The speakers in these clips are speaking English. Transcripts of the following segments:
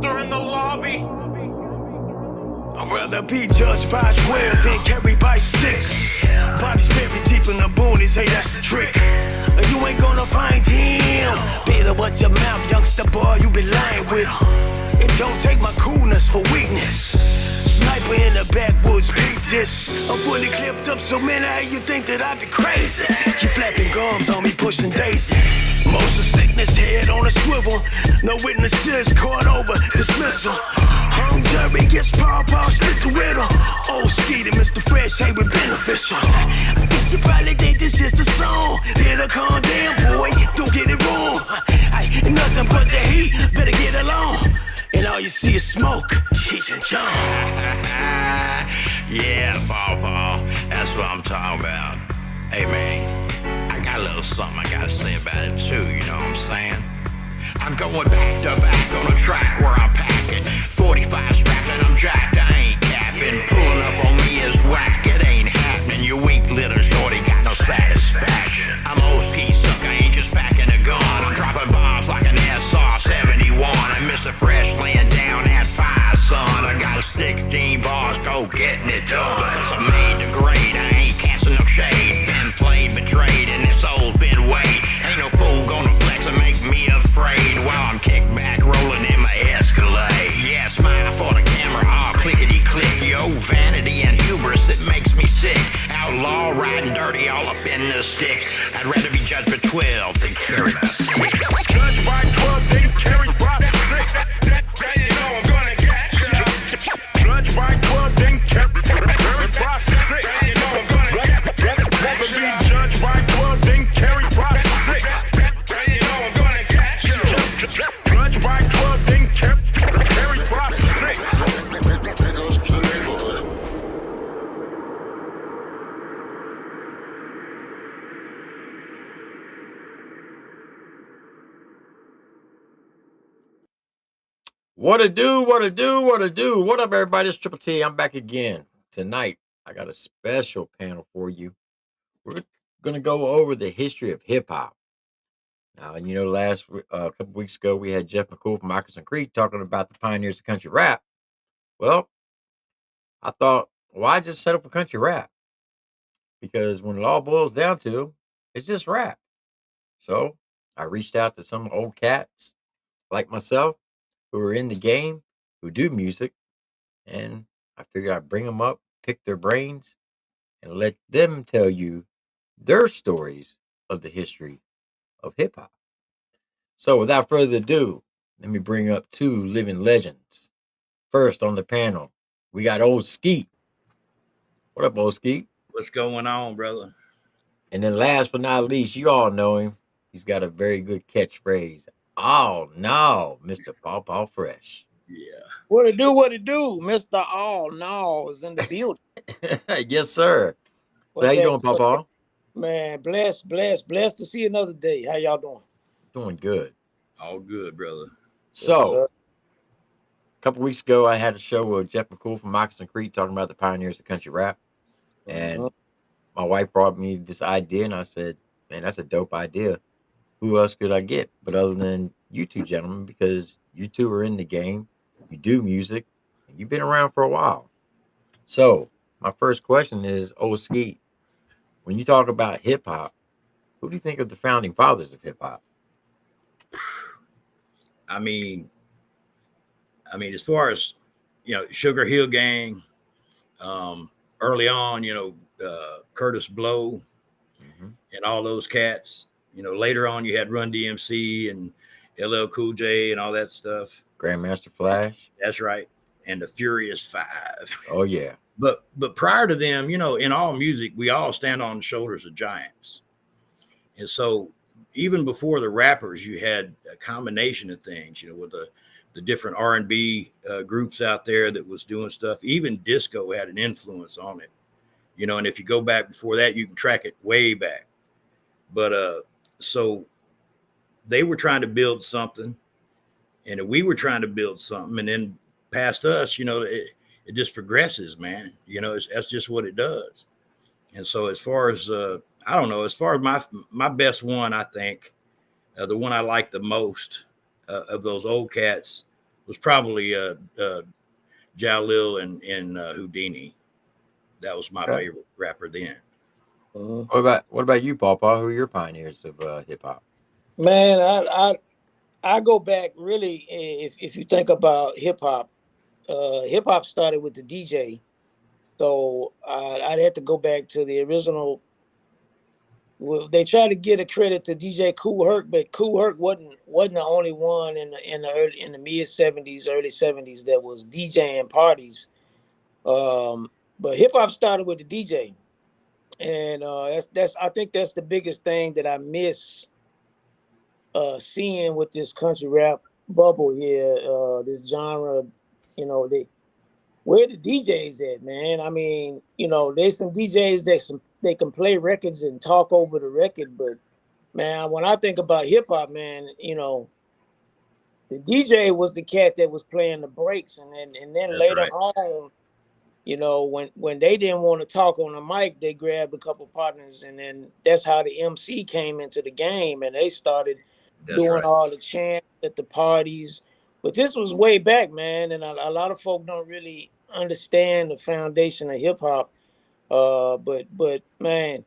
monster in the lobby. I'd rather be judged by 12 than carried by 6. Bodies buried deep in the boonies, hey, that's the trick. You ain't gonna find him. Better watch your mouth, youngster boy, you be lying with. And don't take my coolness for weakness. Sniper in the backwoods, peep this. I'm fully clipped up, so man, how you think that I be crazy? You flapping gums on me, pushing daisy. Motion sickness, head on a swivel. No witnesses, caught over, dismissal. Hung jury gets pow, split the riddle. Old Skeet and Mr. Fresh, hey, we beneficial. I guess you probably think this just a song. Better calm down, boy, don't get it wrong. Ay, nothing but the heat, better get along. And all you see is smoke, Cheech and Chong. Yeah, Paw, that's what I'm talking about. Hey, man, I got a little something I gotta say about it, too, you know what I'm saying? I'm going back to back on a track where I'm packing 45 strapped and I'm jacked, I ain't capping. Pulling up on me is whack, it ain't happening. You weak little shorty got no satisfaction. I'm old Skeet, sucker, ain't just packing a gun. I'm dropping bombs like an SR-71. And Mr. Fresh laying down that fire, son. I got 16 bars, go getting it done. Cause I'm made to grade, I ain't casting no shade. Been played, betrayed, and this soul's been weighed. Ain't no fool gonna flex and make me afraid while I'm kicked back, rolling in my Escalade. Yeah, smile for the camera, all clickety-click. Yo, vanity and hubris, it makes me sick. Outlaw, riding dirty, all up in the sticks. I'd rather be judged by 12 than carried by 6. Judged by 12, then carried by 6. That you know I'm gonna get you. Judged by 12, then carried by 6. You know I'm gonna get you. Rather be judged by 12, then carried by 6. You know I'm gonna get you. Judged by 12, then carried by 6. What to do? What up, everybody? It's Triple T. I'm back again. Tonight, I got a special panel for you. We're going to go over the history of hip hop. Now, you know, last couple weeks ago, we had Jeff McCool from Moccasin Creek talking about the pioneers of country rap. Well, I thought, why just settle for country rap? Because when it all boils down to, it's just rap. So I reached out to some old cats like myself who are in the game, who do music, and I figured I'd bring them up, pick their brains, and let them tell you their stories of the history of hip hop. So without further ado, let me bring up two living legends. First on the panel, we got old Skeet. What up, old Skeet? What's going on, brother? And then last but not least, you all know him. He's got a very good catchphrase. Oh no, Mr. Paw Fresh. Yeah. What it do, Mr. All No is in the building. Yes, sir. So how you doing, Paw? Man, blessed to see another day. How y'all doing? Doing good. All good, brother. So, Yes, a couple weeks ago, I had a show with Jeff McCool from Moccasin Creek talking about the pioneers of country rap. And my wife brought me this idea, and I said, man, that's a dope idea. Who else could I get but other than you two gentlemen? Because you two are in the game, you do music, and you've been around for a while. So, my first question is, old Skeet, when you talk about hip hop, who do you think are the founding fathers of hip hop? I mean, as far as Sugar Hill Gang, early on, Curtis Blow and all those cats. Later on you had Run-DMC and LL Cool J and all that stuff. Grandmaster Flash. That's right. And the Furious Five. Oh yeah. But prior to them, in all music, we all stand on the shoulders of giants. And so even before the rappers, you had a combination of things, with the different R&B groups out there that was doing stuff. Even disco had an influence on it, and if you go back before that, you can track it way back. But so they were trying to build something, and we were trying to build something, and then past us, it just progresses, man. That's just what it does. And so as far as I don't know, as far as my best one, I think the one I like the most of those old cats was probably Jalil and Houdini. That was my Okay. favorite rapper then. Uh-huh. What about you, Pawpaw? Who are your pioneers of hip hop? Man, I go back really. If you think about hip hop started with the DJ. So I'd have to go back to the original. Well, they tried to get a credit to DJ Kool Herc, but Kool Herc wasn't the only one in the mid 70s, early 70s that was DJing parties. But hip hop started with the DJ, and that's I think that's the biggest thing that I miss seeing with this country rap bubble here. This genre, they where the DJs at, man? I mean, there's some DJs they can play records and talk over the record, but man, when I think about hip hop, man, the DJ was the cat that was playing the breaks, and then That's later right. on, when they didn't want to talk on the mic, they grabbed a couple partners, and then that's how the MC came into the game, and they started That's doing right. all the chants at the parties. But this was way back, man, and a lot of folk don't really understand the foundation of hip hop. But man,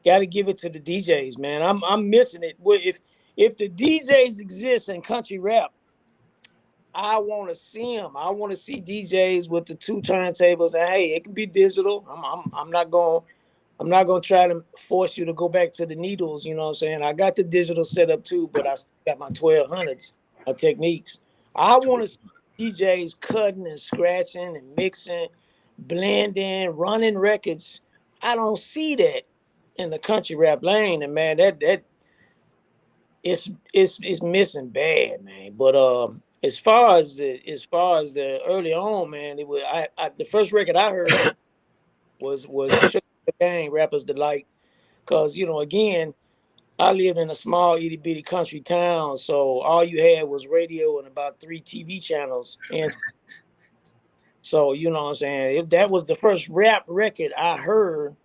got to give it to the DJs, man. I'm missing it. If the DJs exist in country rap, I want to see them. I want to see DJs with the two turntables. And hey, it can be digital. I'm not gonna try to force you to go back to the needles. You know what I'm saying? I got the digital set up too, but I still got my 1200s, my techniques. I want to see DJs cutting and scratching and mixing, blending, running records. I don't see that in the country rap lane, and man, that it's missing bad, man. But as far as the early on, man, it was the first record I heard was Sugar Gang Rappers Delight, because again, I lived in a small itty bitty country town, so all you had was radio and about 3 TV channels, and so you know what I'm saying. If that was the first rap record I heard,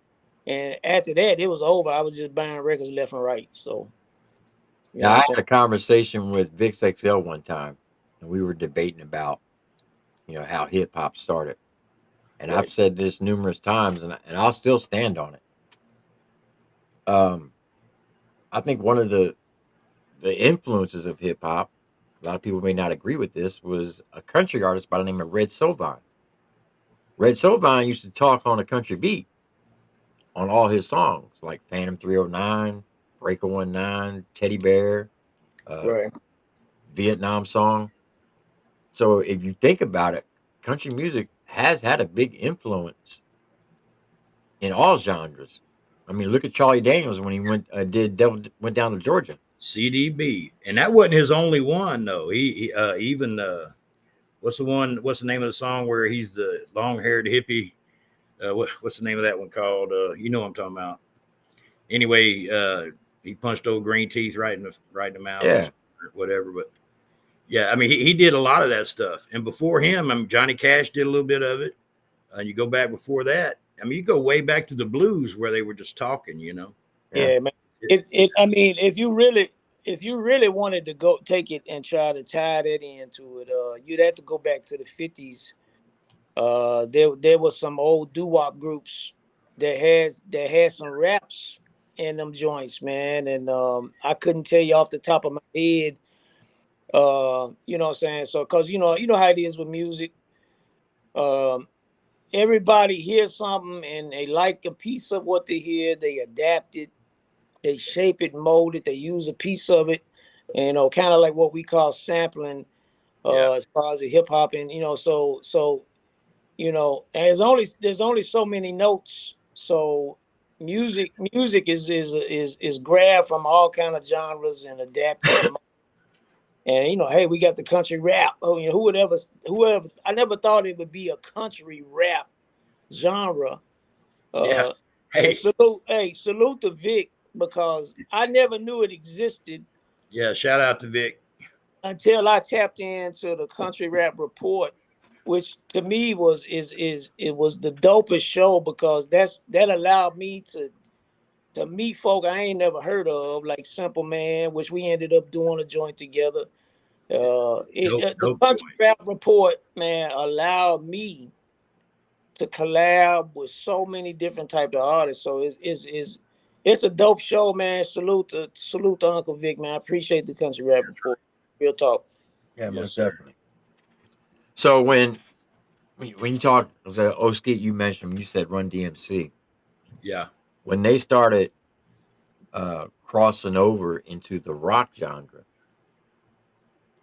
and after that it was over. I was just buying records left and right. So you know Yeah, what I I'm had saying. a conversation with Vix XL one time, and we were debating about how hip hop started. And I've Right. said this numerous times, and I'll still stand on it. Um, I think one of the influences of hip hop, a lot of people may not agree with this, was a country artist by the name of Red Sovine. Red Sovine used to talk on a country beat on all his songs, like Phantom 309, Breaker 19, Teddy Bear, uh, Right. Vietnam Song. So if you think about it, country music has had a big influence in all genres. I mean, look at Charlie Daniels when he did Devil Went Down to Georgia. CDB, and that wasn't his only one though. He even what's the one? What's the name of the song where he's the long-haired hippie? What's the name of that one called? You know what I'm talking about. Anyway, he punched old green teeth right in the mouth Yeah, or whatever. But yeah, I mean, he did a lot of that stuff. And before him, I mean, Johnny Cash did a little bit of it. And you go back before that. I mean, you go way back to the blues where they were just talking. yeah, Yeah, man. I mean, if you really wanted to go take it and try to tie that into it, you'd have to go back to the 50s. There was some old doo-wop groups that had some raps in them joints, man. And I couldn't tell you off the top of my head. You know what I'm saying? So, cause you know how it is with music. Um, Everybody hears something and they like a piece of what they hear. They adapt it, they shape it, mold it, they use a piece of it, and kind of like what we call sampling, Yeah. as far as the hip hop, and and there's only so many notes, so music is grabbed from all kind of genres and adapted. And hey, we got the country rap. Oh, whoever, I never thought it would be a country rap genre. Yeah. uh and Hey. salute to Vic, because I never knew it existed Yeah. Shout out to Vic. until I tapped into the Country Rap Report, which to me it was the dopest show, because that allowed me to meet folk I ain't never heard of, like Simple Man, which we ended up doing a joint together. The Dope country joint. rap report, man, allowed me to collab with so many different type of artists. So it's a dope show, man. Salute to Uncle Vic, man. I appreciate the country rap report. Real talk. Yeah, Yes, most sir. definitely. So when you talk, was that Skeet you mentioned? You said Run DMC Yeah. when they started crossing over into the rock genre.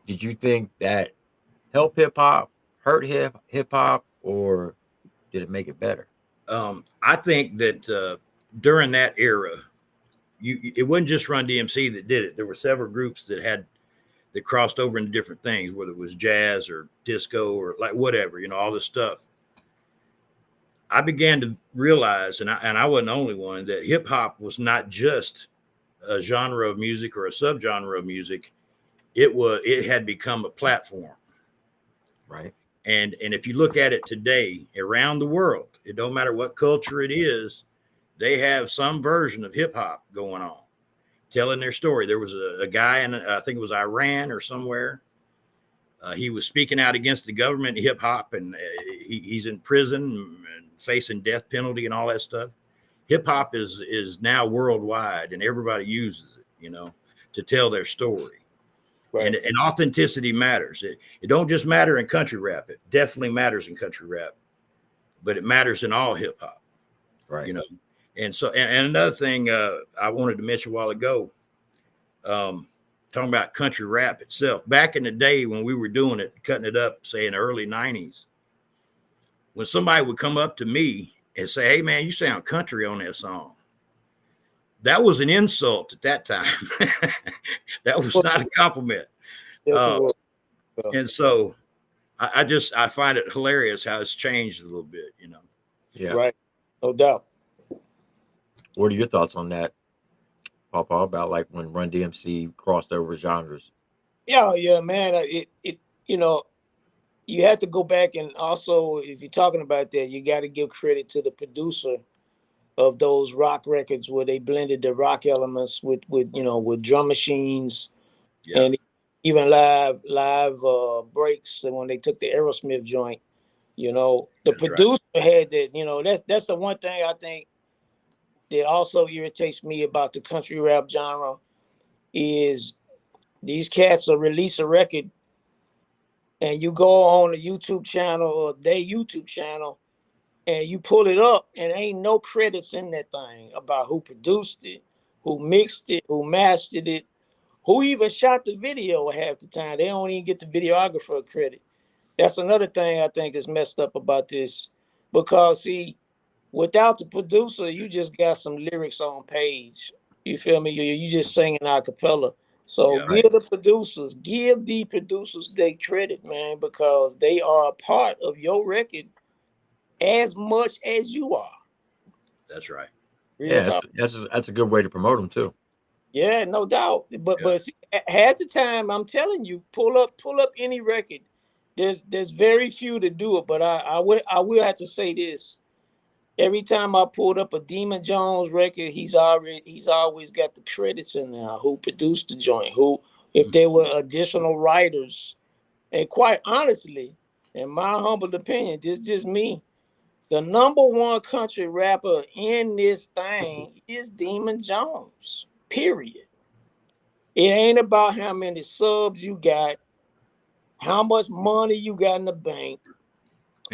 Did you think that helped hip hop, hurt hip hop, or did it make it better? I think that during that era, it wasn't just Run DMC that did it. There were several groups that crossed over into different things, whether it was jazz or disco or like whatever, all this stuff. I began to realize, and I wasn't the only one, that hip hop was not just a genre of music or a subgenre of music. It had become a platform. Right. And if you look at it today around the world, it don't matter what culture it is, they have some version of hip hop going on, telling their story. There was a guy in, I think it was Iran or somewhere. He was speaking out against the government hip hop, and he's in prison and facing death penalty and all that stuff. Hip hop is now worldwide, and everybody uses it, to tell their story. Right. And authenticity matters. It don't just matter in country rap. It definitely matters in country rap, but it matters in all hip hop. Right. And so, and another thing I wanted to mention a while ago, talking about country rap itself. Back in the day when we were doing it, cutting it up, say in the early 90s, when somebody would come up to me and say, "Hey man, you sound country on that song," that was an insult at that time. That was not a compliment. Yes, it was. And so I find it hilarious how it's changed a little bit, Yeah. Right. No doubt. What are your thoughts on that, Papa? About like when Run DMC crossed over genres? Yeah, man. You know, you have to go back and also, if you're talking about that, you got to give credit to the producer of those rock records where they blended the rock elements with drum machines Yeah, and even live breaks. And when they took the Aerosmith joint, the that's right. producer had that. That's the one thing I think that also irritates me about the country rap genre is these cats will release a record and you go on a YouTube channel or their YouTube channel and you pull it up and ain't no credits in that thing about who produced it, who mixed it, who mastered it, who even shot the video half the time. They don't even get the videographer credit. That's another thing I think is messed up about this. Because see, without the producer, you just got some lyrics on page. You feel me? You just singing a cappella. So Yeah, Right. give the producers their credit, man, because they are a part of your record as much as you are. that's right. Real Yeah, talk. that's a good way to promote them too. Yeah, no doubt. But Yeah, but see, half the time, I'm telling you, pull up any record. There's very few to do it, but I will have to say this. Every time I pulled up a Demon Jones record, he's always got the credits in there. Who produced the joint? Who, if there were additional writers, and quite honestly, in my humble opinion, this is just me. The number one country rapper in this thing is Demon Jones. Period. It ain't about how many subs you got, how much money you got in the bank.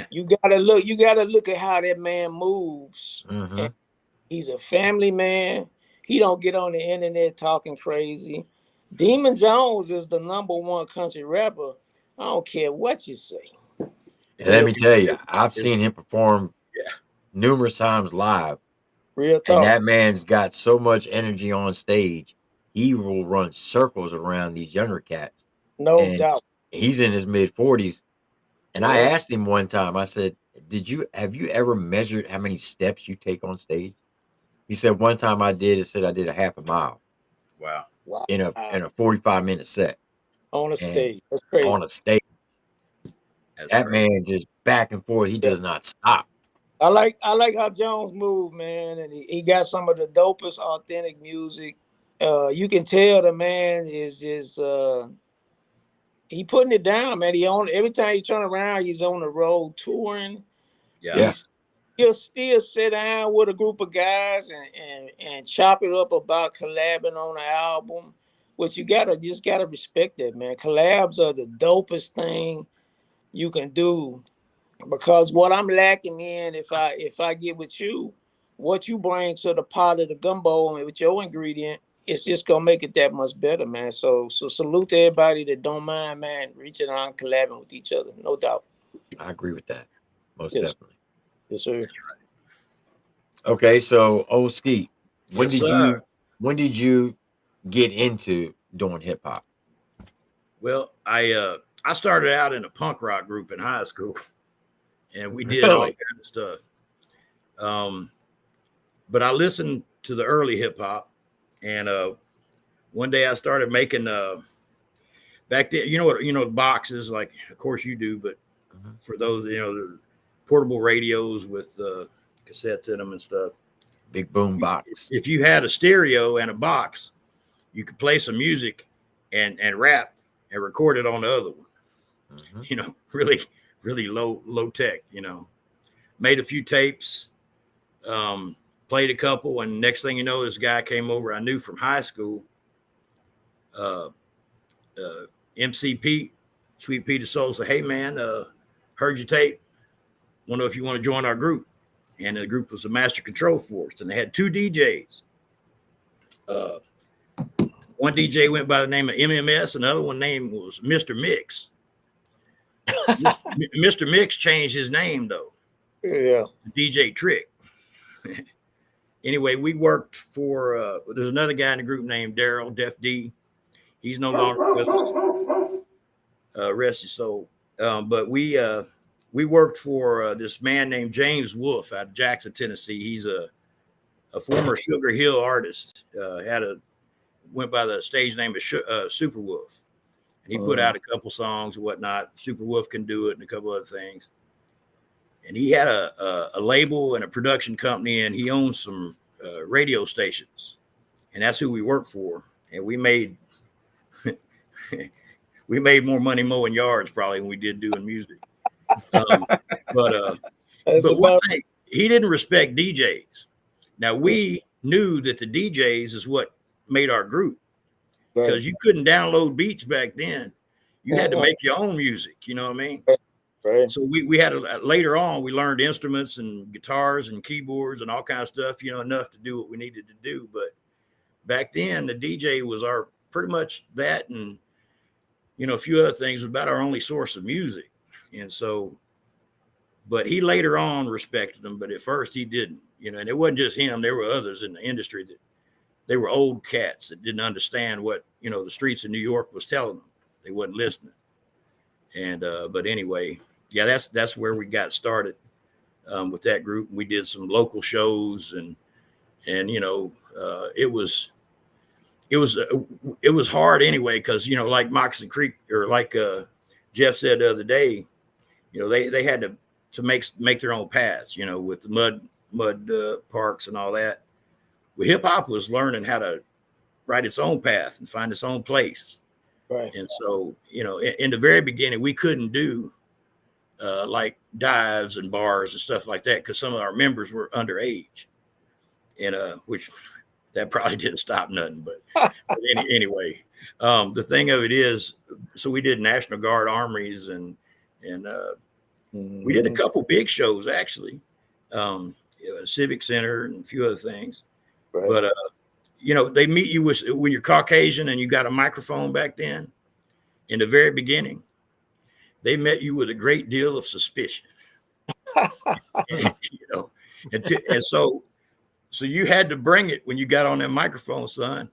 You gotta look at how that man moves. Mm-hmm. And he's a family man. He don't get on the internet talking crazy. Demon Jones is the number one country rapper. I don't care what you say. And let Real, me tell you, I've seen him perform yeah, numerous times live, real and talk. that man's got so much energy on stage. He will run circles around these younger cats, No and doubt. he's in his mid 40s. And I Yeah. asked him one time, I said, have you ever measured how many steps you take on stage? He said one time I did. It said I did a half a mile wow, Wow. in a 45-minute set, On the and stage. That's crazy. on a stage, that's that crazy. man just back and forth. He Yeah. does not stop. I like how Jones moved, man, and he got some of the dopest authentic music. You can tell the man is just he putting it down, man. He on every time you turn around, he's on the road touring. Yeah. He'll still sit down with a group of guys and chop it up about collabing on an album. Which you just gotta respect that, man. Collabs are the dopest thing you can do, because what I'm lacking in, if I get with you, what you bring to the pot of the gumbo and with your ingredient, it's just gonna make it that much better, man. So salute to everybody that don't mind, man, reaching out and collabing with each other, no doubt. I agree with that. Most Yes, definitely. yes, sir. Okay, so old Skeet, when Yes, did sir. you get into doing hip hop? Well, I started out in a punk rock group in high school, and we did all Really? kinds of stuff. But I listened to the early hip hop, and one day I started making back then. The boxes, like of course you do, but Mhm. for those the portable radios with cassettes in them and stuff. Big boom box. If you had a stereo and a box, you could play some music and rap and record it on the other one. Mhm. Really, really low tech. Made a few tapes, played a couple, and next thing you know, this guy came over I knew from high school, uh, MC Pete, Sweet Peter Soul, said, "Hey man, heard your tape. Want to know if you want to join our group?" And the group was the Master Control Force, and they had two DJs. One DJ went by the name of MMS, another one name was Mr. Mix. Mr. Mix changed his name though, Yeah. DJ Trick. Anyway, we worked for. There's another guy in the group named Daryl Def D. He's no longer with us. Rest his soul. But we worked for this man named James Wolfe out of Jackson, Tennessee. He's a former Sugar Hill artist. Went by the stage name of Super Wolf. And he put out a couple songs and whatnot. Super Wolf Can Do It and a couple other things. And he had a label and a production company, and he owned some radio stations. And that's who we worked for. And we made more money mowing yards probably than we did doing music. But one thing, he didn't respect DJs. Now we knew that the DJs is what made our group, because you couldn't download beats back then. You had to make your own music. You know what I mean? Right. So we had later on we learned instruments and guitars and keyboards and all kinds of stuff. Enough to do what we needed to do. But back then the DJ was our pretty much that, and a few other things was about our only source of music. And so, but he later on respected them, but at first he didn't. And it wasn't just him. There were others in the industry that they were old cats that didn't understand what the streets of New York was telling them. They wasn't listening. And but anyway, yeah, that's where we got started with that group. We did some local shows, and it was hard anyway, because like Moxie Creek, or like Jeff said the other day, they had to make their own paths, with the mud parks and all that. Well, hip hop was learning how to write its own path and find its own place. Right. And so, in the very beginning, we couldn't do like dives and bars and stuff like that, because some of our members were underage, and which that probably didn't stop nothing. But anyway, the thing of it is, so we did National Guard armories, and we did a couple big shows actually, Civic Center and a few other things. Right. But they meet you when you're Caucasian and you got a microphone back then. In the very beginning, they met you with a great deal of suspicion. And so you had to bring it when you got on that microphone, son.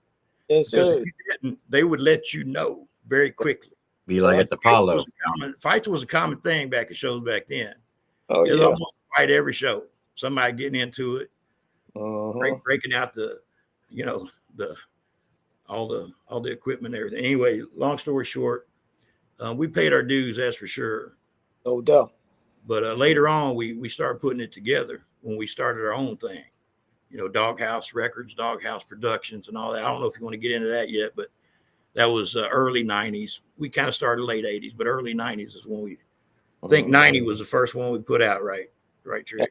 Yes, Because sir. if you didn't, they would let you know very quickly. Be like at the Apollo. Fights was a common thing back at shows back then. Oh, There's yeah. almost a fight every show. Somebody getting into it, breaking out all the equipment and everything. Anyway, long story short, we paid our dues, that's for sure. No doubt. But later on, we started putting it together when we started our own thing. Doghouse Records, Doghouse Productions, and all that. I don't know if you want to get into that yet, but That was early 90s. We kind of started late 80s, but early 90s is when I think 90 was the first one we put out, right? Right, Trick?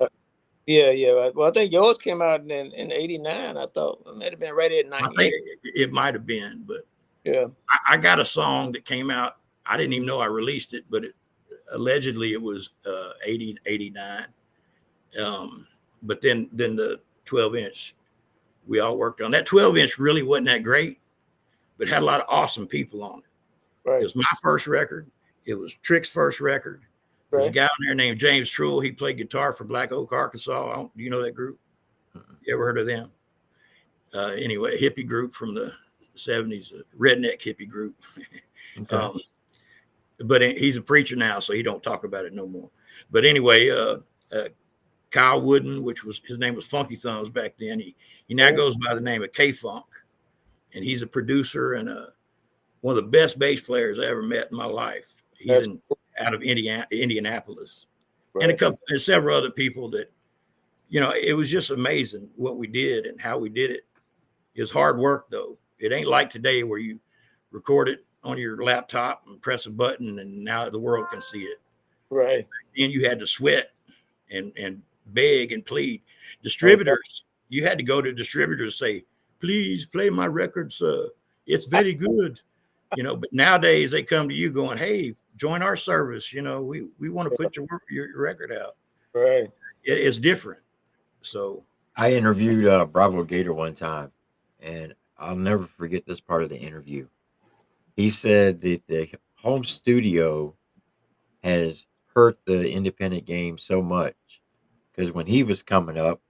Yeah. Well, I think yours came out in 89. I thought it might have been right at I think 98. it might have been, but Yeah. I got a song that came out. I didn't even know I released it, but allegedly it was 80, 89. But then the 12-inch, we all worked on. That 12-inch really wasn't that great, but had a lot of awesome people on it. Right. It was my first record. It was Trick's first record. There's a Right. guy on there named James Truel. He played guitar for Black Oak, Arkansas. Do you know that group? You ever heard of them? Anyway, a hippie group from the 70s, a redneck hippie group. Okay. But he's a preacher now, so he don't talk about it no more. But anyway, Kyle Wooden, which was his name was Funky Thumbs back then. He now goes by the name of K-Funk, and he's a producer and one of the best bass players I ever met in my life. He's out of Indianapolis, Right. and several other people that, it was just amazing what we did and how we did it. It was hard work though. It ain't like today where you record it on your laptop and press a button and now the world can see it. Right. And you had to sweat and beg and plead. Distributors, you had to go to distributors and say, please play my records. It's very good. But nowadays they come to you going, hey, join our service. We want to put your record out. Right. It's different. So I interviewed Bravo Gator one time, and I'll never forget this part of the interview. He said that the home studio has hurt the independent game so much because when he was coming up,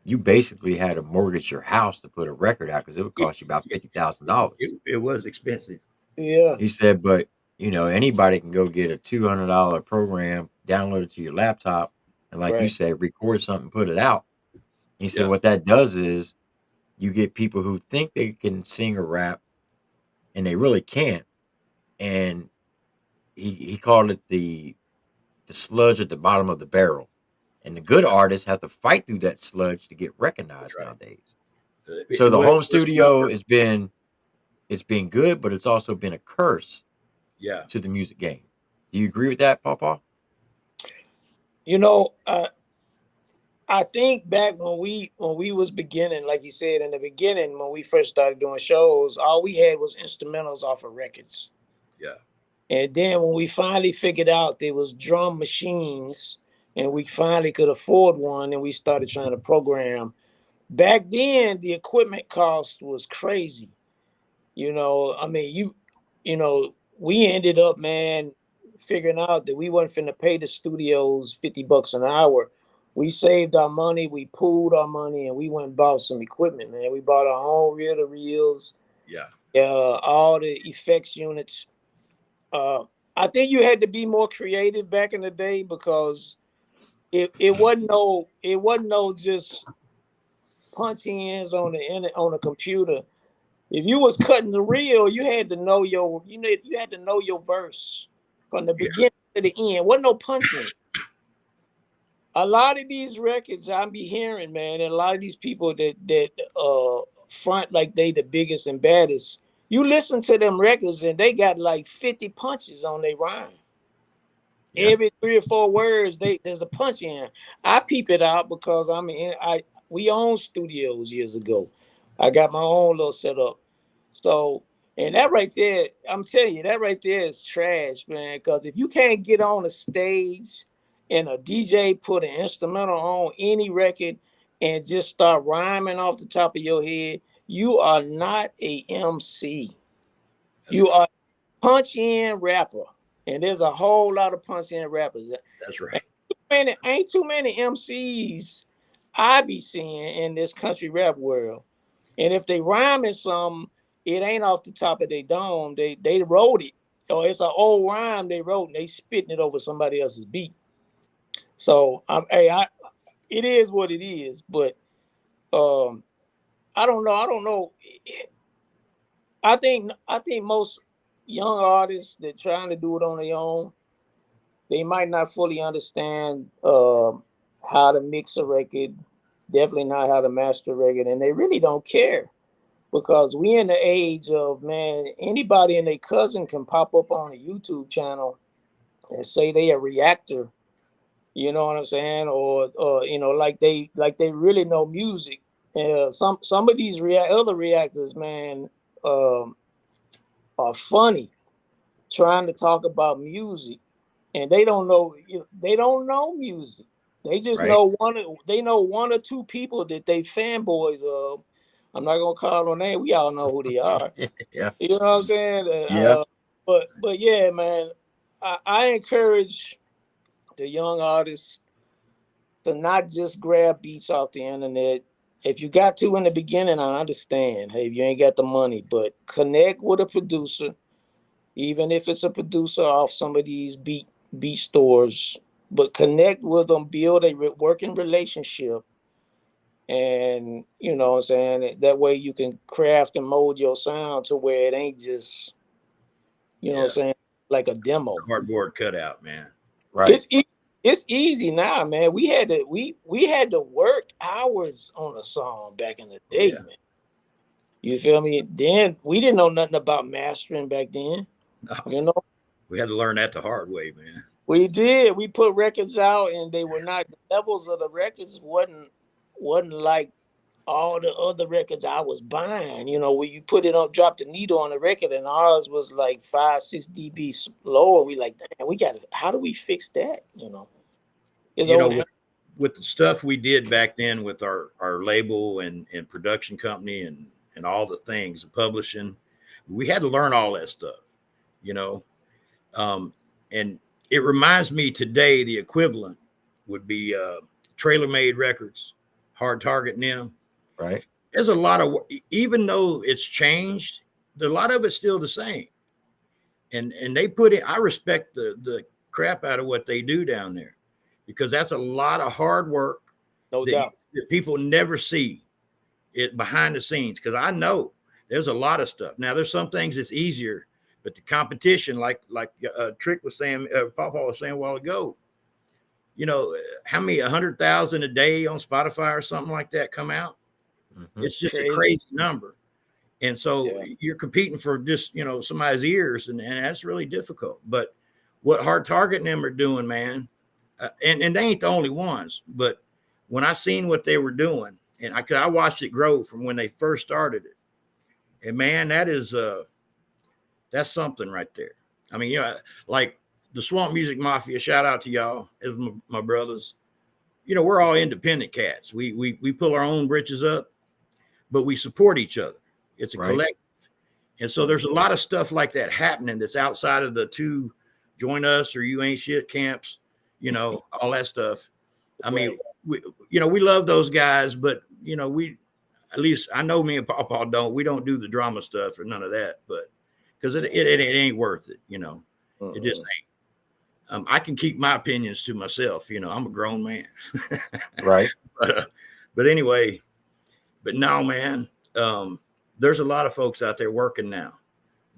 you basically had to mortgage your house to put a record out because it would cost you about $50,000. it was expensive. Yeah. He said, but anybody can go get a $200 program, download it to your laptop, and like you said, record something, put it out. He said, what that does is you get people who think they can sing or rap, and they really can't. And he called it the sludge at the bottom of the barrel. And the good artists have to fight through that sludge to get recognized nowadays. So the home studio it's been good, but it's also been a curse to the music game. Do you agree with that, Pawpaw? I think back when we was beginning, like you said in the beginning, when we first started doing shows, all we had was instrumentals off of records. Yeah. And then when we finally figured out there was drum machines and we finally could afford one and we started trying to program. Back then, the equipment cost was crazy. We ended up, man, figuring out that we wasn't finna pay the studios $50 an hour. We saved our money, we pooled our money, and we went and bought some equipment, man. We bought our own reel-to-reels. All the effects units. I think you had to be more creative back in the day because it wasn't no just punch ins on the computer. If you was cutting the reel, you had to know your verse from the beginning to the end. Wasn't no punching. A lot of these records I be hearing, man, and a lot of these people that front like they the biggest and baddest. You listen to them records and they got like 50 punches on their rhyme. Every 3 or 4 words, there's a punch in. I peep it out because we owned studios years ago. I got my own little setup. So, and that right there, I'm telling you, that right there is trash, man. Because if you can't get on a stage and a DJ put an instrumental on any record and just start rhyming off the top of your head, you are not a MC. You are a punch-in rapper. And there's a whole lot of punch-in rappers. That's right. Ain't too many MCs I be seeing in this country rap world. And if they rhyming something, it ain't off the top of their dome. They wrote it. Or it's an old rhyme they wrote and they spitting it over somebody else's beat. So it is what it is. But I don't know. I think most young artists that trying to do it on their own, they might not fully understand how to mix a record, definitely not how to master a record, and they really don't care. because we in the age of, man, anybody and their cousin can pop up on a YouTube channel and say they a reactor. You know what I'm saying? Or you know, like they really know music. Some of these other reactors, man, um, are funny, trying to talk about music, and they don't know. They don't know music. They just Right. know one or two people that they fanboys of. I'm not gonna call no name. We all know who they are. Yeah. You know what I'm saying? Yeah. But yeah, man, I encourage the young artists to not just grab beats off the internet. If you got to in the beginning, I understand. Hey, if you ain't got the money, but connect with a producer, even if it's a producer off some of these beat stores. But connect with them, build a working relationship, and you know what I'm saying. That way you can craft and mold your sound to where it ain't just, you know what I'm Yeah, saying, like a demo. cardboard cutout, man. Right. It's easy now, man. We had to work hours on a song back in the Oh day, yeah. man. You feel me? Then we didn't know nothing about mastering back then. No, You know, we had to learn that the hard way, man. we did. We put records out, and they were not, the levels of the records wasn't like all the other records I was buying. You know, when you put it on, drop the needle on the record, and ours was like 5-6 dB lower. We like, damn, we got to. How do we fix that? You know, it's You know, over. with the stuff we did back then with our label and production company and all the things, the publishing, we had to learn all that stuff, you know. And it reminds me today the equivalent would be Trailer Made Records, Hard Target and them. Right. There's a lot of, even though it's changed, a lot of it's still the same. And they put it, I respect the crap out of what they do down there, because that's a lot of hard work No that, doubt. that people never see it behind the scenes. Because I know there's a lot of stuff. Now there's some things that's easier, but the competition, like Trick was saying, Papa was saying a while ago, you know, how many 100,000 a day on Spotify or something like that come out? Mhm. It's just a Crazy. crazy number. And so Yeah. you're competing for just, you know, somebody's ears, and that's really difficult. But what Hard Target and them are doing, man, and they ain't the only ones, but when I seen what they were doing, and I watched it grow from when they first started it, and man, that's something right there. I mean, you know, like the Swamp Music Mafia, shout out to y'all as my brothers. You know, we're all independent cats. We pull our own britches up, but we support each other. It's a Right. collective. And so there's a lot of stuff like that happening that's outside of the two join us or you ain't shit camps, you know, all that stuff. I mean, we love those guys, but you know, at least I know me and Papa we don't do the drama stuff or none of that, but because it ain't worth it, you know. It just ain't. I can keep my opinions to myself, you know. I'm a grown man. Right. But anyway, but no, man. There's a lot of folks out there working now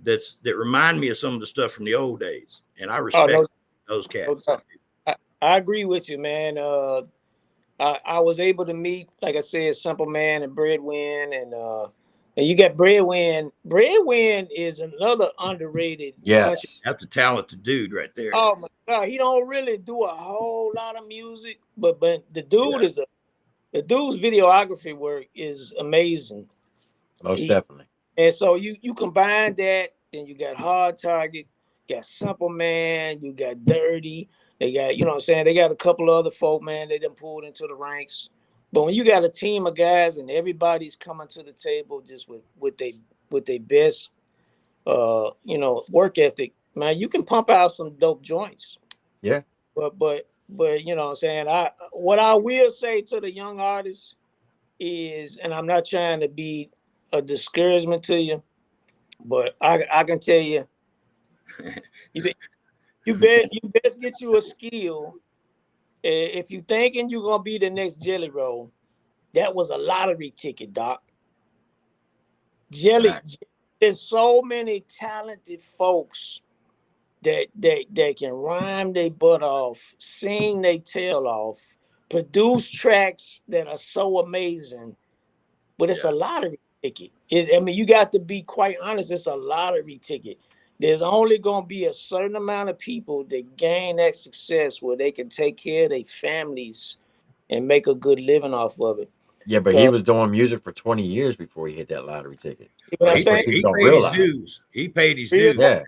that remind me of some of the stuff from the old days, and I respect those cats. I agree with you, man. I was able to meet, like I said, Simple Man and Breadwin, and you got Breadwin. Breadwin is another underrated country. Yes. That's a talented dude right there. Oh my God, he don't really do a whole lot of music, but the dude Yeah. the dude's videography work is amazing. Most definitely. And so you combine that, then you got Hard Target, got Simple Man, you got Dirty. They got, you know what I'm saying, they got a couple of other folk, man, they done pulled into the ranks. But when you got a team of guys and everybody's coming to the table just with their best work ethic, man, you can pump out some dope joints. Yeah. But you know what I'm saying, what I will say to the young artists is, and I'm not trying to be a discouragement to you, but I can tell you, you best get you a skill. If you thinking you're gonna be the next Jelly Roll, that was a lottery ticket, Doc. Right. There's so many talented folks that can rhyme their butt off, sing their tail off, produce tracks that are so amazing, but it's a lottery ticket. I mean, you got to be quite honest. It's a lottery ticket. There's only going to be a certain amount of people that gain that success where they can take care of their families and make a good living off of it. Yeah, but he was doing music for 20 years before he hit that lottery ticket. You know what I'm That's what saying? people He don't paid his realize. dues. He paid his Real dues.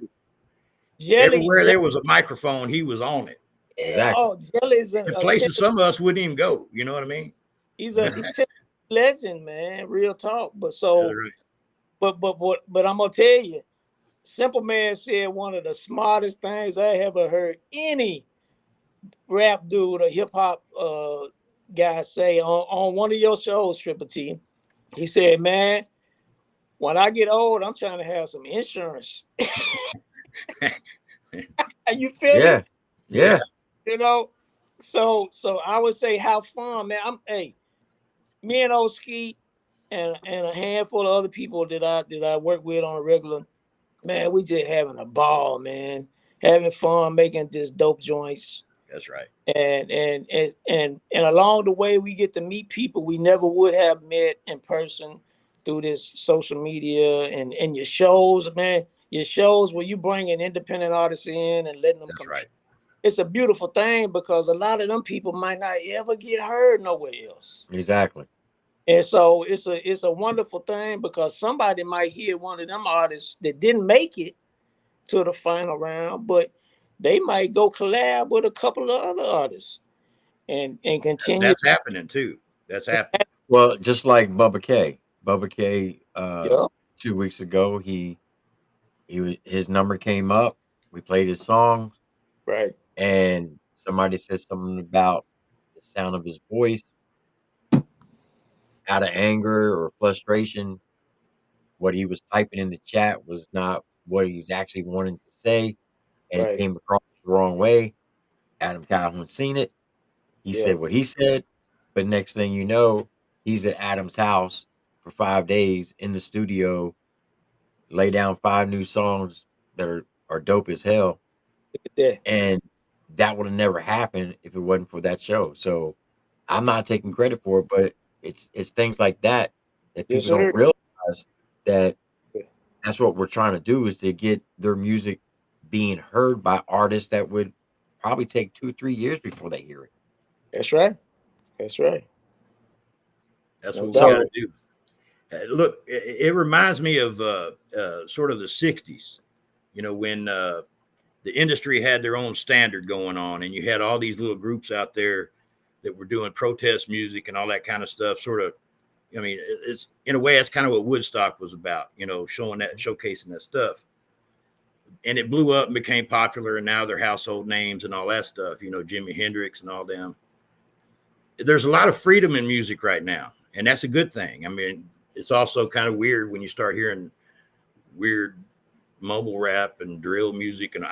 Yeah, Everywhere there was a microphone, he was on it. exactly. Oh, Jelly's In places some of us wouldn't even go. You know what I mean? he's a legend, man. Real talk. But so, Right. but I'm gonna tell you, Simple Man said one of the smartest things I ever heard any rap dude or hip hop guy say on one of your shows, Triple T. He said, "Man, when I get old, I'm trying to have some insurance." You feel Yeah, me? yeah. You know. So I would say have fun, man. Me and old Skeet and a handful of other people that I work with on a regular. Man, we just having a ball, man. Having fun, making just dope joints. That's right. And along the way, we get to meet people we never would have met in person through this social media and your shows, man. Your shows where you bring an independent artists in and letting them That's come. right. It's a beautiful thing because a lot of them people might not ever get heard nowhere else. Exactly. And so it's a wonderful thing because somebody might hear one of them artists that didn't make it to the final round, but they might go collab with a couple of other artists and continue. That's happening too. That's happening. Well, just like Bubba K. Bubba K. Yeah, 2 weeks ago, his number came up. We played his songs, right, and somebody said something about the sound of his voice. Out of anger or frustration, what he was typing in the chat was not what he's actually wanting to say, and it right, came across the wrong way. Adam Calhoun seen it. He yeah, said what he said, but next thing you know, he's at Adam's house for 5 days in the studio, lay down 5 new songs that are dope as hell, yeah, and that would have never happened if it wasn't for that show. So I'm not taking credit for it, but it's things like that that yes, people don't sir. realize that that's what we're trying to do is to get their music being heard by artists that would probably take 2-3 years before they hear it. That's right. That's right. That's No what we doubt. got to do. Look, it reminds me of sort of the 60s, you know, when the industry had their own standard going on and you had all these little groups out there that were doing protest music and all that kind of stuff. Sort of, I mean, it's in a way, that's kind of what Woodstock was about, you know, showcasing that stuff. And it blew up and became popular, and now they're household names and all that stuff, you know, Jimi Hendrix and all them. There's a lot of freedom in music right now, and that's a good thing. I mean, it's also kind of weird when you start hearing weird mumble rap and drill music, and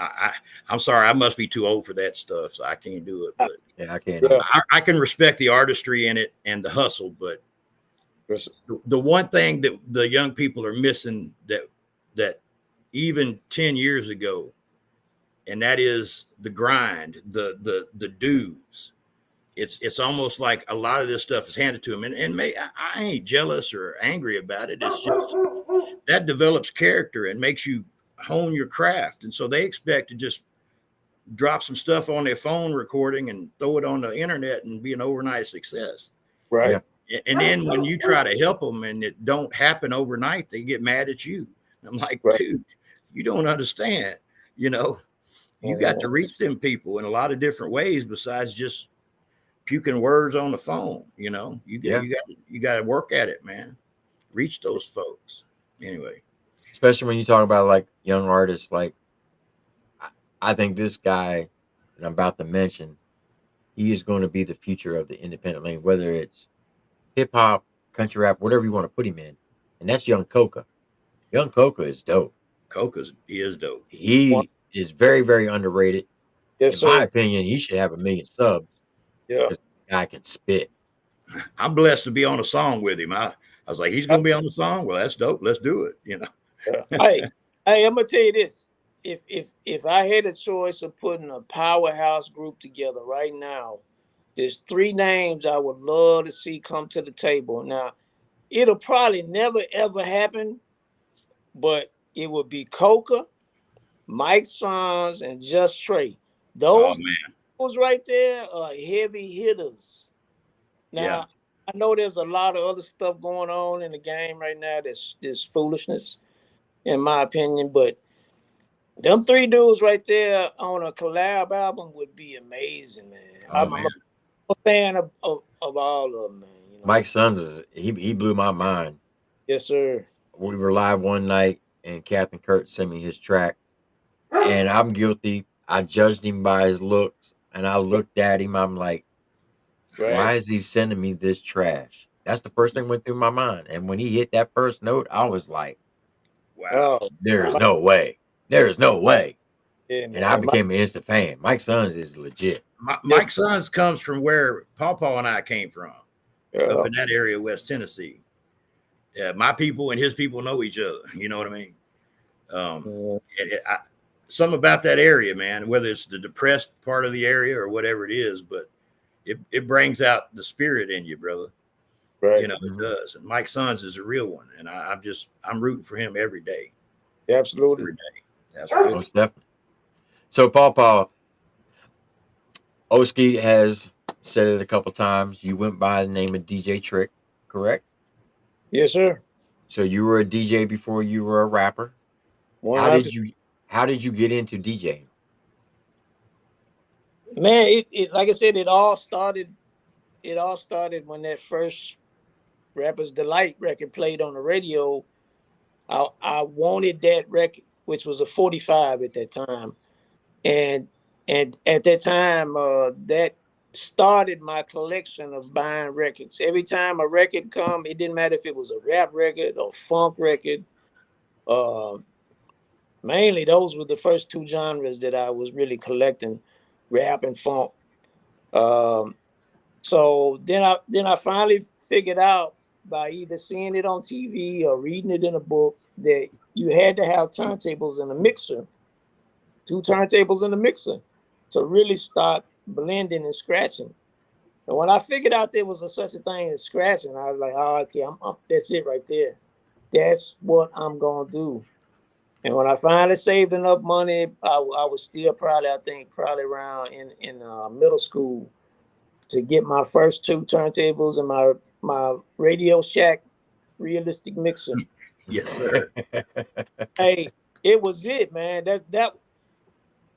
I'm sorry, I must be too old for that stuff, so I can't do it. But Yeah, I can't. Yeah. I can respect the artistry in it and the hustle. But Yes. the one thing that the young people are missing that even 10 years ago, and that is the grind, the dues. It's almost like a lot of this stuff is handed to them, and I ain't jealous or angry about it. It's just that develops character and makes you hone your craft, and so they expect to just drop some stuff on their phone recording and throw it on the internet and be an overnight success. Right. Yeah. And then when you try to help them and it don't happen overnight, they get mad at you. I'm like, Right. dude, you don't understand. You know, you got to reach them people in a lot of different ways besides just puking words on the phone. You know, you got to work at it, man. Reach those folks. Anyway, Especially when you talk about like young artists, like I think this guy that I'm about to mention, he is going to be the future of the independent lane, whether it's hip hop, country rap, whatever you want to put him in. And that's Young Coca. Young Coca is dope. he is dope. He is very, very underrated. Yes, In my sir. opinion, he should have 1 million subs Yeah. because the guy can spit. I'm blessed to be on a song with him. I was like, he's going to be on the song. Well, that's dope. Let's do it. You know. Hey, I'm gonna tell you this. If I had a choice of putting a powerhouse group together right now, there's 3 names I would love to see come to the table. Now, it'll probably never ever happen, but it would be Coca, Mike Sons, and Just Trey. Oh Those man, right there are heavy hitters. yeah. Now, I know there's a lot of other stuff going on in the game right now that's foolishness, in my opinion. But them three dudes right there on a collab album would be amazing, man. Oh I'm man, a fan of all of them, man. You know. Mike Sons is he blew my mind. Yes, sir. We were live one night, and Captain Kurt sent me his track, and I'm guilty. I judged him by his looks, and I looked at him. I'm like, Right. why is he sending me this trash? That's the first thing went through my mind. And when he hit that first note, I was like, wow. Oh, there's no way. There's no way. yeah, And I man. became an instant fan. Mike Sons is legit. Mike Sons comes from where Paw and I came from, up Uh, in that area, of West Tennessee. Yeah, my people and his people know each other. You know what I mean? Something about that area, man, whether it's the depressed part of the area or whatever it is, but it brings out the spirit in you, brother. right. You know, it does. And Mike Sons is a real one. And I'm rooting for him every day. Absolutely. Every day. That's right. Most definitely. So, Paw, Skeet has said it a couple times. You went by the name of DJ Trick, correct? Yes, sir. So you were a DJ before you were a rapper. How 100%. did you get into DJing? Man, it like I said, it all started when that first Rapper's Delight record played on the radio. I wanted that record, which was a 45 at that time. And at that time, that started my collection of buying records. Every time a record come, it didn't matter if it was a rap record or funk record. Mainly those were the first two genres that I was really collecting, rap and funk. Um, so then I finally figured out by either seeing it on TV or reading it in a book that you had to have turntables in a mixer, two turntables in the mixer, to really start blending and scratching. And when I figured out there was such a thing as scratching, I was like, oh, okay, that's it right there. That's what I'm gonna do. And when I finally saved enough money, I was still probably around in middle school to get my first two turntables and my Radio Shack realistic mixer. Yes, sir. Hey, it was it, man. That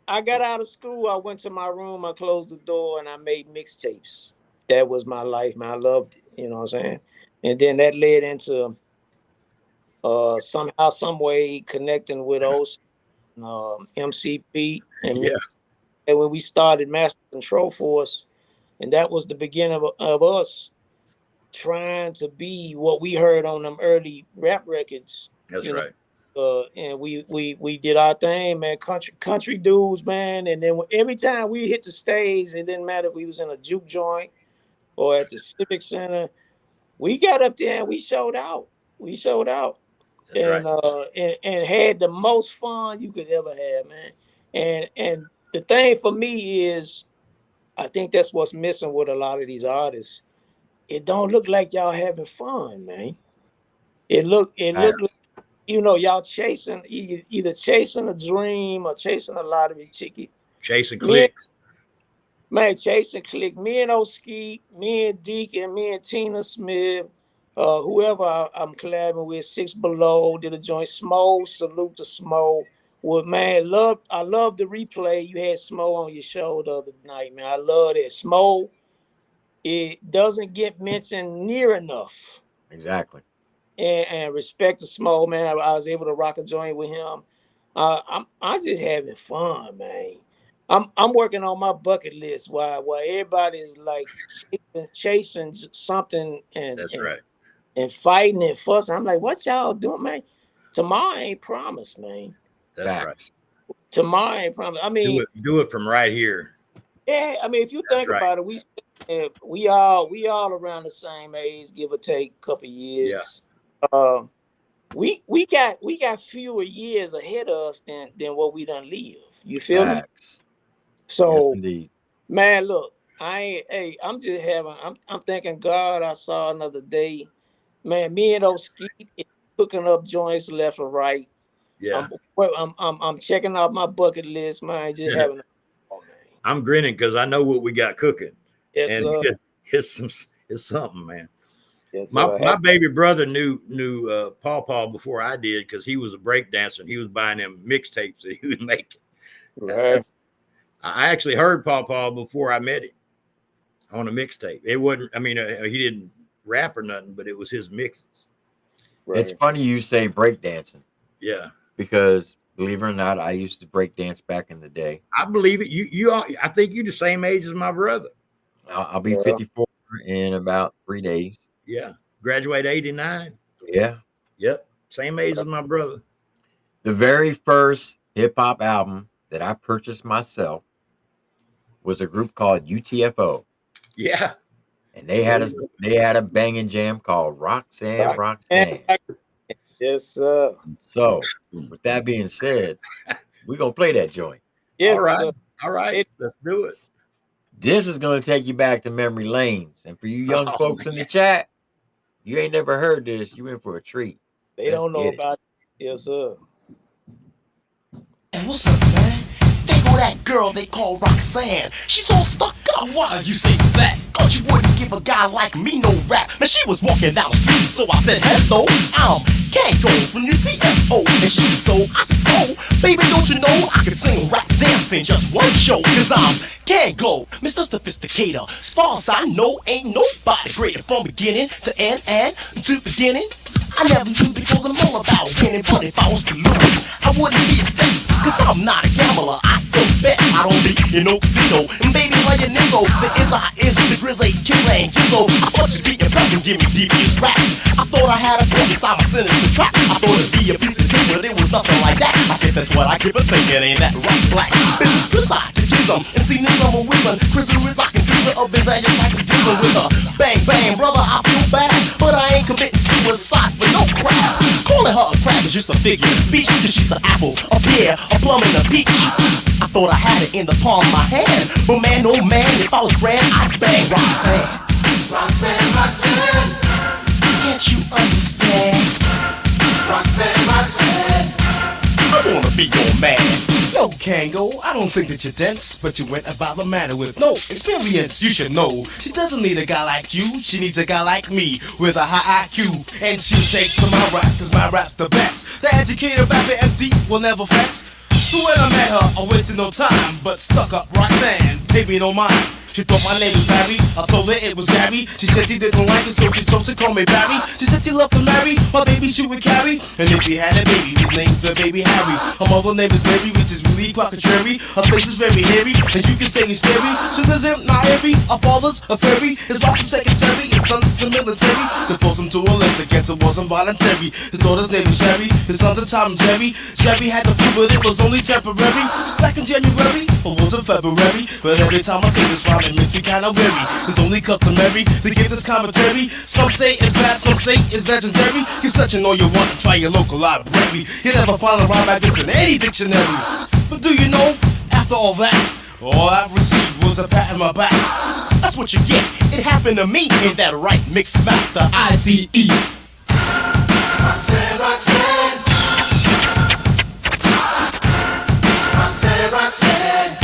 I got out of school, I went to my room, I closed the door, and I made mixtapes. That was my life, man. I loved it, you know what I'm saying? And then that led into somehow, some way connecting with MCP and Yeah. and when we started Master Control Force, and that was the beginning of us trying to be what we heard on them early rap records. That's you know. right. And we did our thing, man. Country dudes, man. And then every time we hit the stage, it didn't matter if we was in a juke joint or at the Civic Center. We got up there and we showed out. That's and right. and had the most fun you could ever have, man. And the thing for me is, I think that's what's missing with a lot of these artists. It don't look like y'all having fun, man. It look like, y'all chasing either chasing a dream or chasing a lottery ticket. Chasing Me, clicks. man, chasing click. Me and Skeet, me and Deacon, me and Tina Smith, whoever I'm collabing with, Six Below did a joint. Smo, salute to Smo. Well, man, I love the replay. You had Smo on your show the other night, man. I love that. Smo, it doesn't get mentioned near enough. Exactly. And respect to Smo, man. I was able to rock a joint with him. I'm just having fun, man. I'm working on my bucket list while everybody's like chasing something That's right. and fighting and fussing. I'm like, what y'all doing, man? Tomorrow ain't promised, man. That's right. Facts. Tomorrow ain't promised. I mean, Do it from right here. yeah. I mean, if you think That's right. about it, we all around the same age, give or take a couple years. We got fewer years ahead of us than what we done live. You feel me? Facts. So, Yes, indeed. man, look, I'm just having. I'm thanking God I saw another day, Man, me and those Skeet is cooking up joints left and right. Yeah. I'm checking out my bucket list, man. Just having oh, man. I'm grinning because I know what we got cooking. Yes, And sir. it's something, man. Yes, My sir. baby brother knew Paw before I did because he was a break dancer and he was buying them mixtapes that he was making. Right. I actually heard Paw before I met him on a mixtape. It wasn't, I mean, he didn't rap or nothing, but it was his mixes. Right. It's funny you say breakdancing Yeah. because believe it or not, I used to break dance back in the day. I believe it. You are, I think you're the same age as my brother. I'll be 54 in about 3 days. Yeah. Graduate 89. Yeah. Yep. Same age as my brother. The very first hip hop album that I purchased myself was a group called UTFO. Yeah. And they had a banging jam called Roxanne. Yes, sir. So with that being said, we're gonna play that joint. Yes, All right. sir. All right. Let's do it. This is gonna take you back to memory lanes. And for you young folks in the chat, you ain't never heard this, you in for a treat. They don't know about it. Yes, sir. Hey, what's up, man? There go that girl they call Roxanne. She's all stuck up. Why you say that? Cause you wouldn't give a guy like me no rap. Man, she was walking down the street, so I said, hello, can't go from your TFO. And she I said, so, baby, don't you know I can sing rap dance in just one show? Cause can't go, Mr. Sophisticator. As far as I know, ain't nobody greater from beginning to end and to beginning. I never lose because I'm all about winning, but if I was to lose, I wouldn't be upset, cause I'm not a gambler, I don't bet, I don't be in no casino, and baby playing Nizzo, the is the grizzly, kiss ain't Gizzo, I thought you'd be impressed and give me devious rap, I thought I had a book inside my sinister trap, I thought it'd be a piece of cake, but it was nothing like that, I guess that's what I give a thinking, ain't that right, black, bitch, decide to do some, and see this number with some, Chris is like a teaser of his ass just like a dealer with a bang bang, brother, I feel bad, but I ain't committing suicide for no crap. Calling her a crab is just a figure of speech, cause she's an apple, a pear, a plum, and a peach. I thought I had it in the palm of my hand, but man, oh man, if I was grand, I'd bang Roxanne. Roxanne, Roxanne, can't you understand? Roxanne, Roxanne, I wanna be your man. Yo, Kango, I don't think that you're dense, but you went about the matter with no experience. You should know, she doesn't need a guy like you, she needs a guy like me with a high IQ. And she'll take to my rap, cause my rap's the best. The educated rapper MD will never fess. So when I met her, I wasted no time, but stuck up Roxanne, paid me no mind. She thought my name was Barry, I told her it was Gary. She said she didn't like it, so she chose to call me Barry. She said she loved to marry, my baby she would carry. And if we had a baby, we'd name the baby Harry. Her mother name is Mary, which is really quite contrary. Her face is very hairy, and you can say it's scary. She lives in not heavy, our father's a fairy. His wife's a secretary, his son's a military. To force him to a list against it wasn't voluntary. His daughter's name is Sherry, his son's a Tom and Jerry. Sherry had the flu, but it was only temporary. Back in January, or was it February? But every time I say this rhyme, it makes me kinda weary. It's only customary to give this commentary. Some say it's bad, some say it's legendary. You searching all you want and try your local library. You never find a rhyme like this in any dictionary. But do you know, after all that, all I've received was a pat on my back. That's what you get, it happened to me. Ain't that right, Mix Master ICE? Roxanne, Roxanne, Roxanne, Roxanne.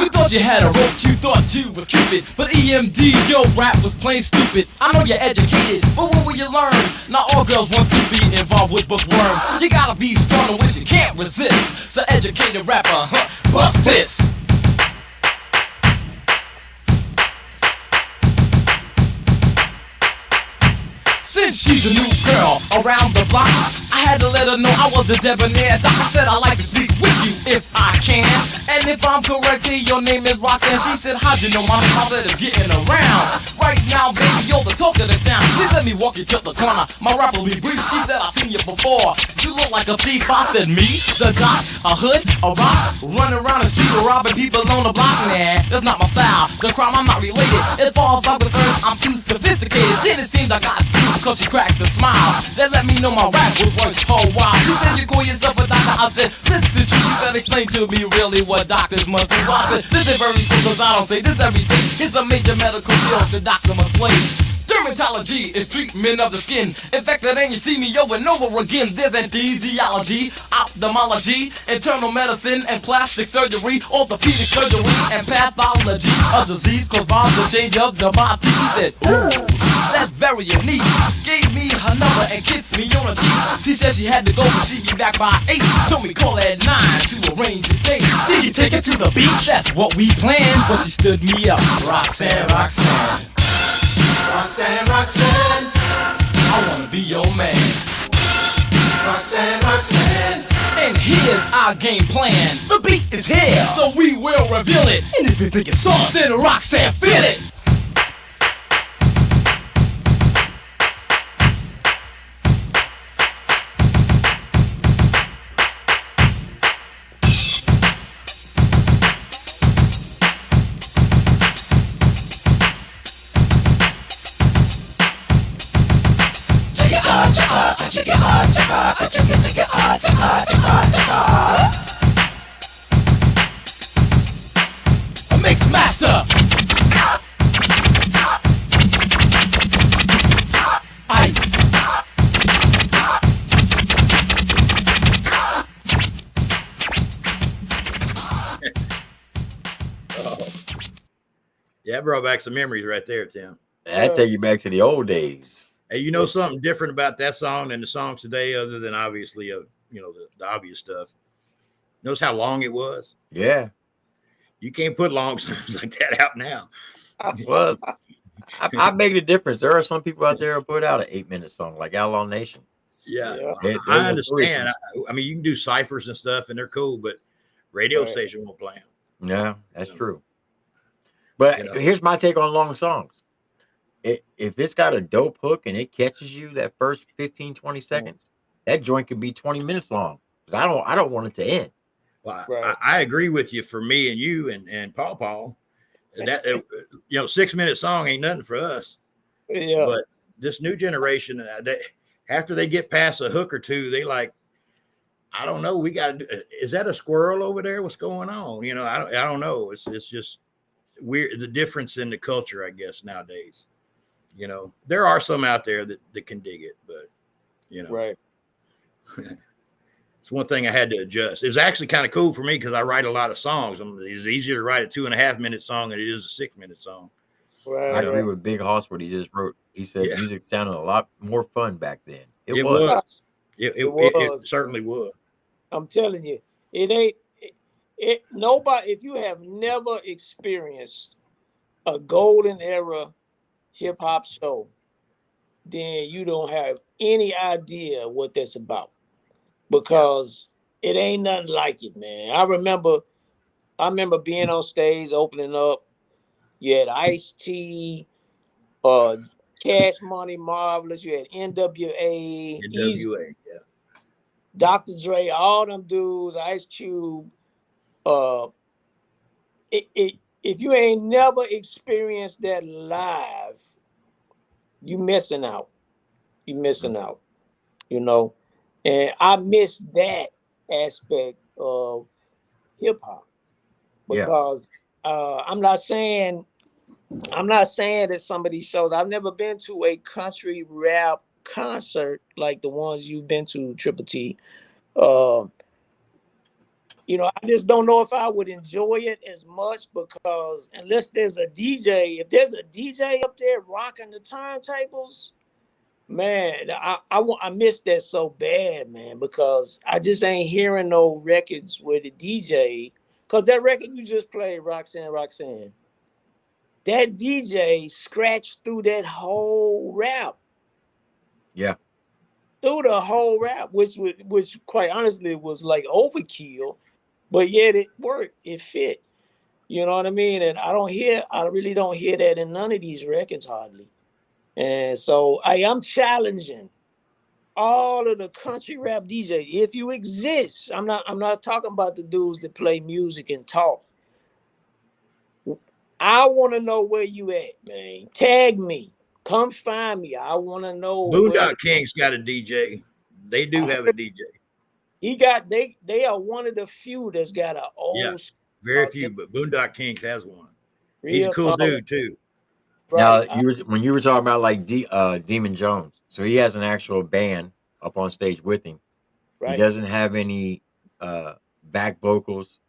You thought you had a rope, you thought you was Cupid, but EMD, your rap was plain stupid. I know you're educated, but when will you learn? Not all girls want to be involved with bookworms. You gotta be strong in which you can't resist. So educated rapper, bust this. Since she's a new girl around the block, I had to let her know I was the debonair doc. I said I like to speak with you if I can, and if I'm correct, hey, your name is Roxanne. She said, how'd you know my name? I said, it's getting around. Right now, baby, you're the talk of the town. She let me walk you to the corner, my rap will be brief. She said, I've seen you before, you look like a thief. I said, me, the doc, a hood, a rock, running around the street robbing people on the block. Nah, that's not my style, the crime I'm not related. As far as I'm concerned, I'm too sophisticated. Then it seems I got cause she cracked a smile. They let me know my rap was worth a whole while. She said, you call yourself a doctor? I said, listen to you. She said, explain to me really what doctors must do. I said, this is very good cause I don't say this every day. It's a major medical field the doctor must play. Dermatology is treatment of the skin. Infected and you see me over and over again. There's anesthesiology, ophthalmology, internal medicine and plastic surgery, orthopedic surgery and pathology. A disease caused by the change of the body. She said, ooh, that's very unique. Gave me her number and kissed me on the cheek. She said she had to go, but she'd be back by 8. Told me call at 9 to arrange a date. Did you take her to the beach? That's what we planned. But she stood me up. Roxanne, Roxanne. Roxanne, Roxanne, I wanna be your man. Roxanne, Roxanne, and here's our game plan. The beat is here, so we will reveal it. And if you think it's soft, then Roxanne, feel it. A mix master. Ice. Yeah, that brought back some memories right there, Tim. That take you back to the old days. Hey, you know something different about that song than the songs today, other than obviously, the obvious stuff. Notice how long it was. Yeah. You can't put long songs like that out now. Well, I beg the difference. There are some people out there who put out an 8-minute song like Outlaw Nation. Yeah, They're I notorious. understand. I mean, you can do ciphers and stuff, and they're cool, but radio station won't play them. Yeah, that's true. But here's my take on long songs. If it's got a dope hook and it catches you that first 15, 20 seconds, that joint could be 20 minutes long. Because I don't want it to end. Well, I agree with you. For me and you and Paul, that 6-minute song ain't nothing for us. Yeah. But this new generation, after they get past a hook or two, they like, I don't know. We got to. Is that a squirrel over there? What's going on? I don't know. It's just weird. The difference in the culture, I guess, nowadays. There are some out there that can dig it, but Right. It's one thing I had to adjust. It was actually kind of cool for me because I write a lot of songs. It's easier to write a 2.5-minute song than it is a 6-minute song. Right. I agree with Big Hoss what he just wrote. He said music sounded a lot more fun back then. It was. It was. certainly was. I'm telling you, it ain't. Nobody. If you have never experienced a golden era hip hop show, then you don't have any idea what that's about, because it ain't nothing like it, man. I remember being on stage opening up. You had Ice-T, Cash Money Marvelous. You had NWA, Easy, NWA, Dr. Dre, all them dudes, Ice Cube. If you ain't never experienced that live, you missing out. You missing out. And I miss that aspect of hip hop because I'm not saying that some of these shows. I've never been to a country rap concert like the ones you've been to, TripleT. I just don't know if I would enjoy it as much, because unless there's a DJ, if there's a DJ up there rocking the turntables, man, I miss that so bad, man, because I just ain't hearing no records with the DJ. Because that record you just played, Roxanne, that DJ scratched through that whole rap. Yeah. Through the whole rap, which quite honestly was like overkill, but yet it worked. It fit. You know what I mean? And I really don't hear that in none of these records hardly. And so I am challenging all of the country rap DJs. If you exist, I'm not talking about the dudes that play music and talk. I want to know where you at, man. Tag me. Come find me. I want to know. Boondock King's got a DJ. They do have a DJ. They are one of the few that's got an old. Very few, but Boondock Kings has one. He's a cool dude too. Now, right. when you were talking about like Demon Jones, so he has an actual band up on stage with him. He Right. doesn't have any back vocals.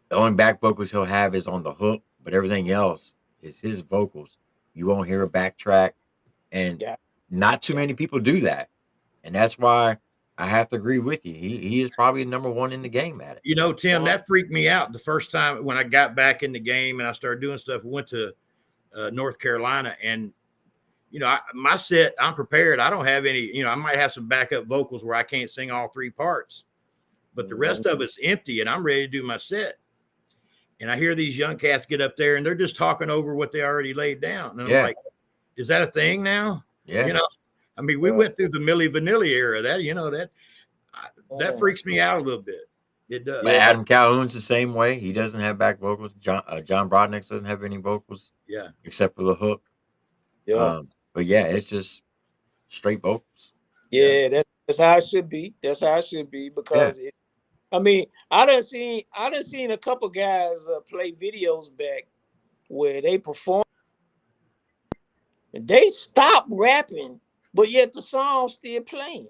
The only back vocals he'll have is on the hook, but everything else is his vocals. You won't hear a backtrack, and Yeah. not too Yeah. many people do that, and that's why I have to agree with you. He is probably number one in the game at it. You know, Tim, One. that freaked me out the first time when I got back in the game and I started doing stuff. We went to North Carolina, and my set, I'm prepared. I don't have any. I might have some backup vocals where I can't sing all three parts, but the rest of it's empty, and I'm ready to do my set. And I hear these young cats get up there, and they're just talking over what they already laid down, and I'm Yeah. like, "Is that a thing now?" Yeah. I mean, we went through the Milli Vanilli era. That freaks me out a little bit. It does. But Adam Calhoun's the same way. He doesn't have back vocals. John Brodnick doesn't have any vocals Yeah. except for the hook. Yeah. But yeah, it's just straight vocals. Yeah, that's how it should be. That's how it should be because I mean, I done seen a couple guys play videos back where they perform and they stop rapping, but yet the song's still playing.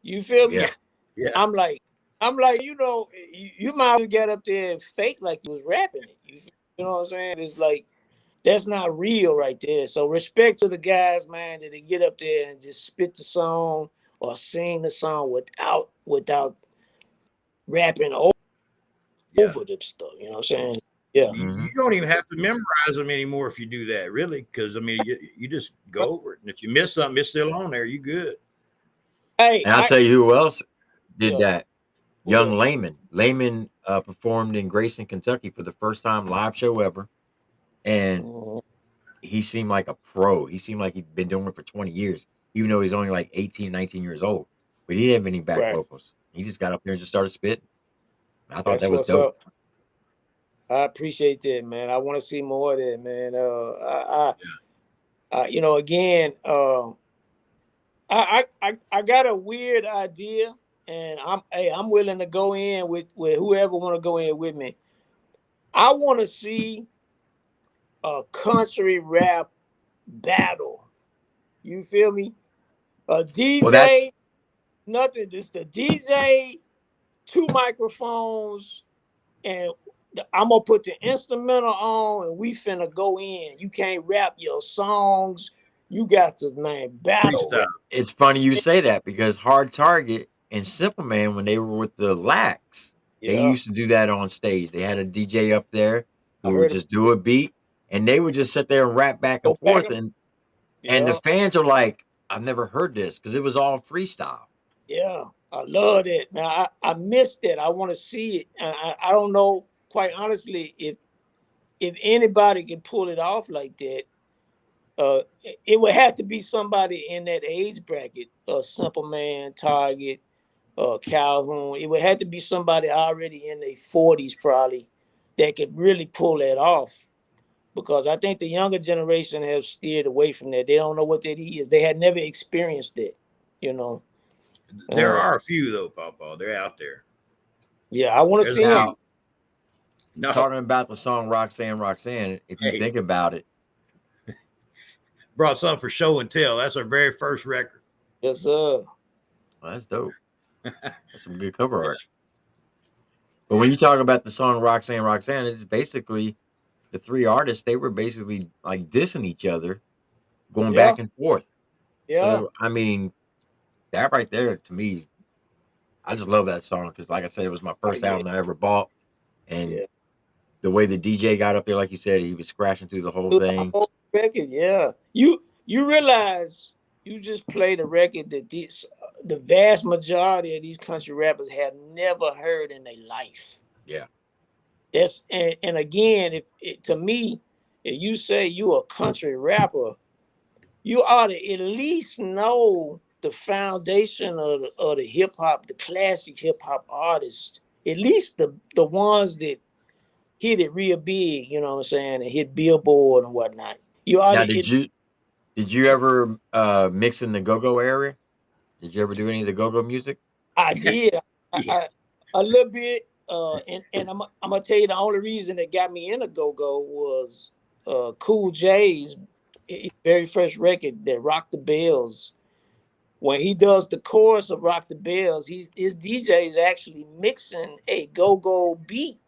You feel me? Yeah. Yeah. I'm like, you might as well get up there and fake like you was rapping it. You know what I'm saying? It's like that's not real right there. So respect to the guys, man, that they get up there and just spit the song or sing the song without rapping over them stuff. You know what I'm saying? Yeah. You don't even have to memorize them anymore if you do that, really, because I mean, you just go over it, and if you miss something, it's still on there. You good? Hey, And I'll tell you who else did Yeah. that. Young Layman. Layman performed in Grayson, Kentucky for the first time live show ever. And he seemed like a pro. He seemed like he'd been doing it for 20 years, even though he's only like 18, 19 years old. But he didn't have any back Right. vocals. He just got up there and just started spitting. I thought That's that was what's dope. up. I appreciate that, man. I want to see more of that, man. Again, I got a weird idea, and I'm willing to go in with whoever want to go in with me. I want to see a country rap battle. You feel me? A DJ, Well, that's nothing. Just the DJ, 2 microphones, and I'm gonna put the instrumental on, and we finna go in. You can't rap your songs. You got to battle. Freestyle. it's funny you say that because Hard Target and Simple Man, when they were with the Lax, they Yeah. used to do that on stage. They had a DJ up there I who heard would it. just do a beat, and they would just sit there and rap back and Go back forth, and Yeah. the fans are like, "I've never heard this," because it was all freestyle. Yeah, I love that. Now I missed that. I want to see it. I don't know, quite honestly, if anybody can pull it off like that. It would have to be somebody in that age bracket. Simple Man, Target, Calhoun. It would have to be somebody already in their 40s probably that could really pull that off. Because I think the younger generation have steered away from that. They don't know what that is. They had never experienced it, you know. There are a few though, Papa. They're out there. Yeah, I want to There's see them. Now, No, talking about the song Roxanne, Roxanne, if you Hey. think about it, brought something for show and tell. That's our very first record. Yes, sir. well, that's dope. That's some good cover art. But when you talk about the song Roxanne, Roxanne, it's basically the 3 artists, they were basically like dissing each other, going Yeah. back and forth. Yeah. So, I mean, that right there to me, I just love that song because, like I said, it was my first yeah. album I ever bought. And Yeah. the way the DJ got up there, like you said, he was scratching through the whole The thing. whole record, yeah. You realize you just played a record that the vast majority of these country rappers have never heard in their life. Yeah. That's and again, to me, if you say you a country rapper, you ought to at least know the foundation of the hip hop, the classic hip hop artists. At least the ones that hit it real big, you know what I'm saying, and hit Billboard and whatnot. You ought Now, to did you ever mix in the go-go area? Did you ever do any of the go-go music? I did. Yeah. A little bit. And I'm gonna tell you the only reason that got me into go-go was Cool J's very first record that Rock the Bells. When he does the chorus of Rock the Bells, his DJ is actually mixing a go-go beat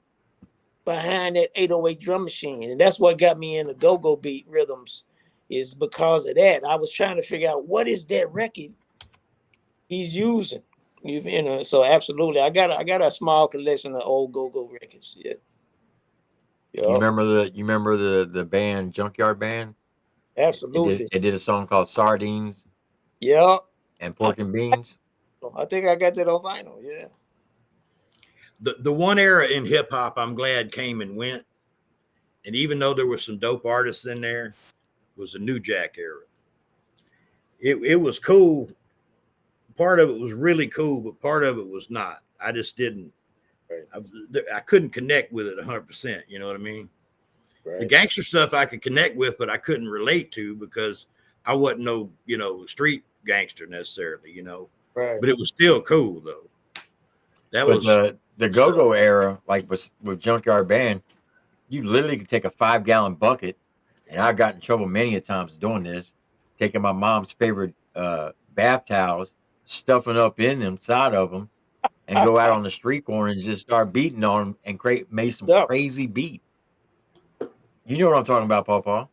behind that 808 drum machine. And that's what got me into go-go beat rhythms, is because of that. I was trying to figure out what is that record he's using. You know, so absolutely. I got a small collection of old go-go records. Yeah. You remember the band Junkyard Band? Absolutely. They did a song called Sardines Yeah. and Pork and Beans. I think I got that on vinyl. Yeah. The one era in hip hop I'm glad came and went, and even though there were some dope artists in there, was the New Jack era. It was cool. Part of it was really cool, but part of it was not. I just didn't. Right. I couldn't connect with it 100%. You know what I mean? Right. The gangster stuff I could connect with, but I couldn't relate to because I wasn't no, street gangster necessarily, Right. But it was still cool though. That was the go-go era, like with Junkyard Band. You literally could take a 5-gallon bucket, and I got in trouble many a times doing this, taking my mom's favorite bath towels, stuffing up in them side of them, and go out on the street corner and just start beating on them and made some crazy beat. You know what I'm talking about, Paw?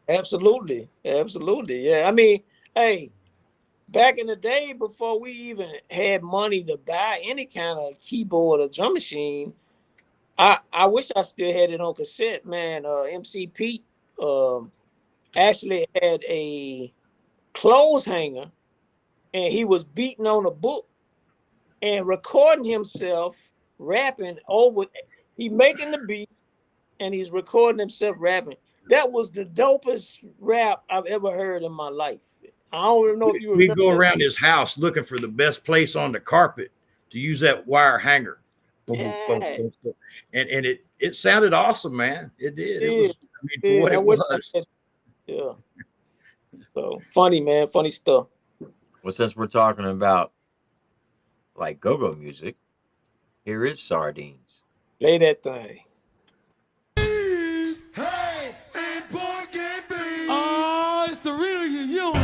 Absolutely. Yeah. I mean, hey, back in the day, before we even had money to buy any kind of keyboard or drum machine, I wish I still had it on cassette, man. MC Pete actually had a clothes hanger, and he was beating on a book and recording himself rapping over. He making the beat, and he's recording himself rapping. That was the dopest rap I've ever heard in my life. I don't even know if you remember. We go around his house looking for the best place on the carpet to use that wire hanger. Yeah. And it sounded awesome, man. It did. It was, for what it was. Yeah. So funny, man. Funny stuff. Well, since we're talking about like go-go music, here is Sardines. Play that thing. Hey, and pork and beans. Oh, it's the real reunion.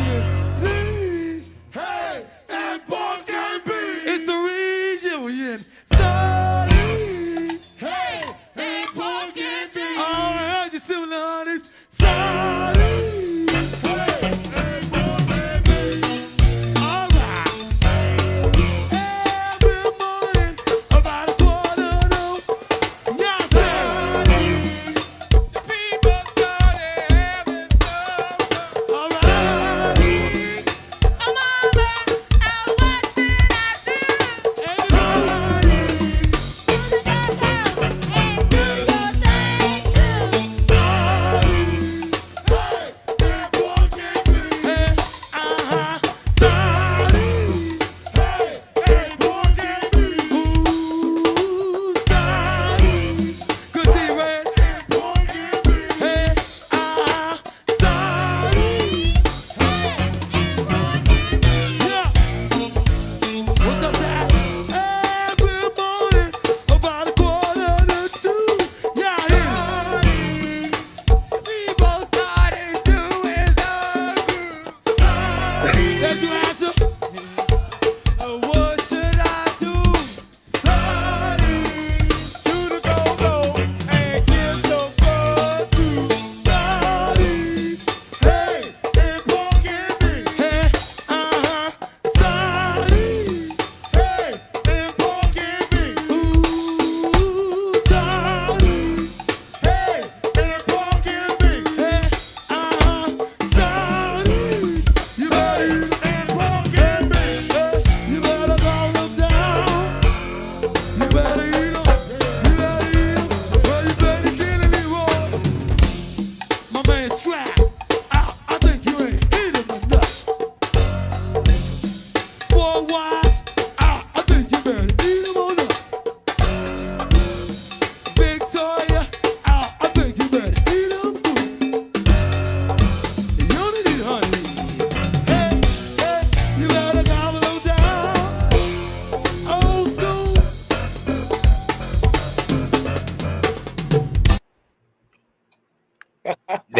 Hey, and pork and beans. It's the reunion. Sardines. Hey, and pork and beans. Oh, I heard you similar on this. Sardines. Hey, and pork and beans. All right. Every morning, about a quarter to. Now, sardines. The people started having some. All right. I'm over. What did I do? And sardines. And do your thing too. Sardines. Hey, and pork and beans. Hey, sardines. Hey, and pork and beans. Ooh, sardines. Good to see you, Red. And pork and beans. Hey, sardines. Yeah. What's up, Dad? Every morning, about a quarter to 2. Yeah, yeah. People started doing the groove. That's your answer. What should I do? Sardines to the go-go and get some fun too. Sardines, hey, and pork and beans. Hey, sardines, hey, and pork and beans. Ooh, sardines, hey, and pork and beans. Hey, sardines, you better eat and pork and beans.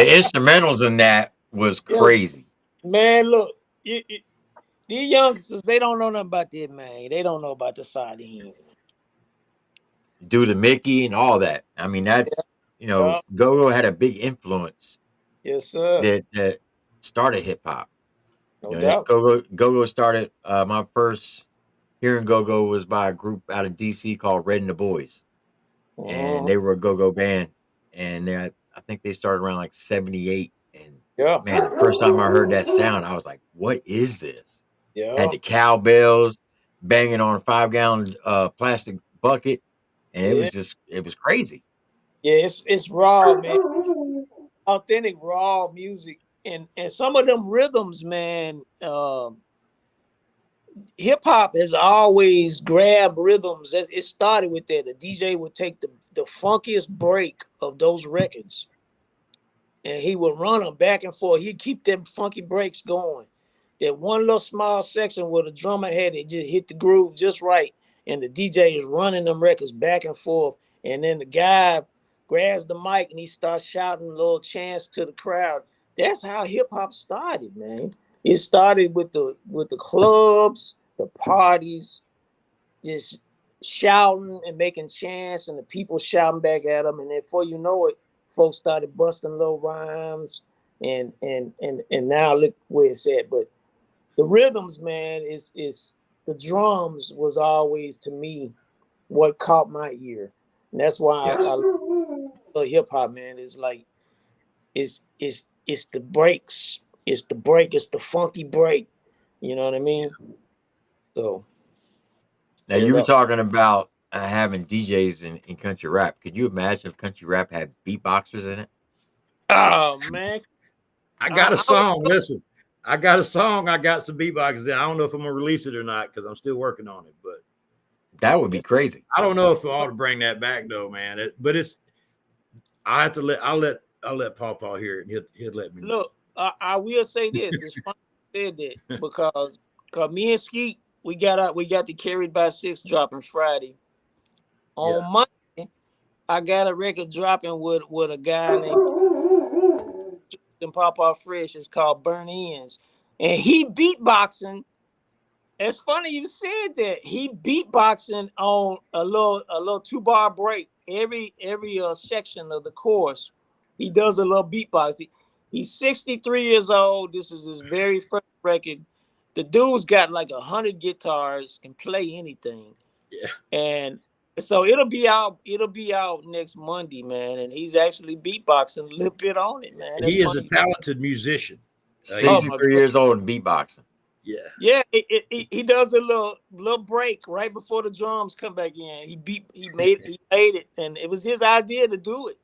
instrumentals in that was Yes, crazy. man. Look, these youngsters, they don't know nothing about that, man. They don't know about the sardine. Do the Mickey and all that. I mean, that's Yeah, Go-Go had a big influence yes, sir. that started hip hop. No doubt. Go-Go started. My first hearing Go-Go was by a group out of DC called Red and the Boys, and Mhm. they were a go-go band. And I think they started around like '78. And Yeah, man, the first time I heard that sound, I was like, "What is this?" Had yeah, the cowbells banging on a 5-gallon plastic bucket, and yeah, it was crazy. yeah. It's raw, man. Authentic raw music, and some of them rhythms, man. Hip hop has always grabbed rhythms. It started with that. The DJ would take the funkiest break of those records, and he would run them back and forth. He'd keep them funky breaks going. That one little small section where the drummer had it just hit the groove just right, and the DJ is running them records back and forth. And then the guy grabs the mic and he starts shouting little chants to the crowd. That's how hip hop started, man. It started with the clubs, the parties, just shouting and making chants, and the people shouting back at them. And then before you know it, folks started busting little rhymes, and now look where it's at. But the rhythms, man, is the drums was always to me what caught my ear, and that's why I Yes. love hip hop, man. It's like it's the breaks, it's the break, it's the funky break. You know what I mean? So Now yeah, you were that, talking about having DJs in country rap. Could you imagine if country rap had beatboxers in it? oh man, I got a I would, song. Listen, I got a song. I got some beatboxes in. I don't know if I'm gonna release it or not because I'm still working on it. But That would be crazy. I don't know if I ought to bring that back though, man. But it's I have to let I'll let Paw Paw hear it. And he'll let me know. look. I will say this. It's funny you said that because me and Skeet we got the Carried by Six dropping Friday. Yeah, On Monday, I got a record dropping with a guy named Papa Fresh. It's called Burn Ends, and he beatboxing. It's funny you said that. He beatboxing on a little 2 bar break every section of the chorus. He does a little beatbox. He's 63 years old. This is his very first record. The dude's got like 100 guitars, can play anything. yeah. And so it'll be out. It'll be out next Monday, man. And he's actually beatboxing a little bit on it, man. That's He is a funny. talented musician. Oh He's my 63 God. years old and beatboxing. yeah. Yeah, he does a little break right before the drums come back in. He made it, and it was his idea to do it.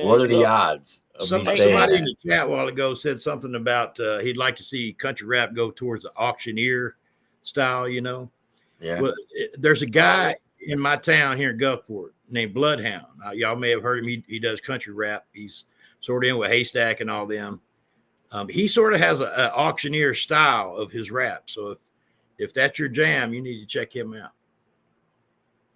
What And are the so, odds of me hey saying Somebody in that? the chat a while ago said something about he'd like to see country rap go towards the auctioneer style. You know, Yeah. well, there's a guy in my town here in Gulfport named Bloodhound. Y'all may have heard him. He does country rap. He's sort of in with Haystack and all them. He sort of has an auctioneer style of his rap. So if that's your jam, you need to check him out.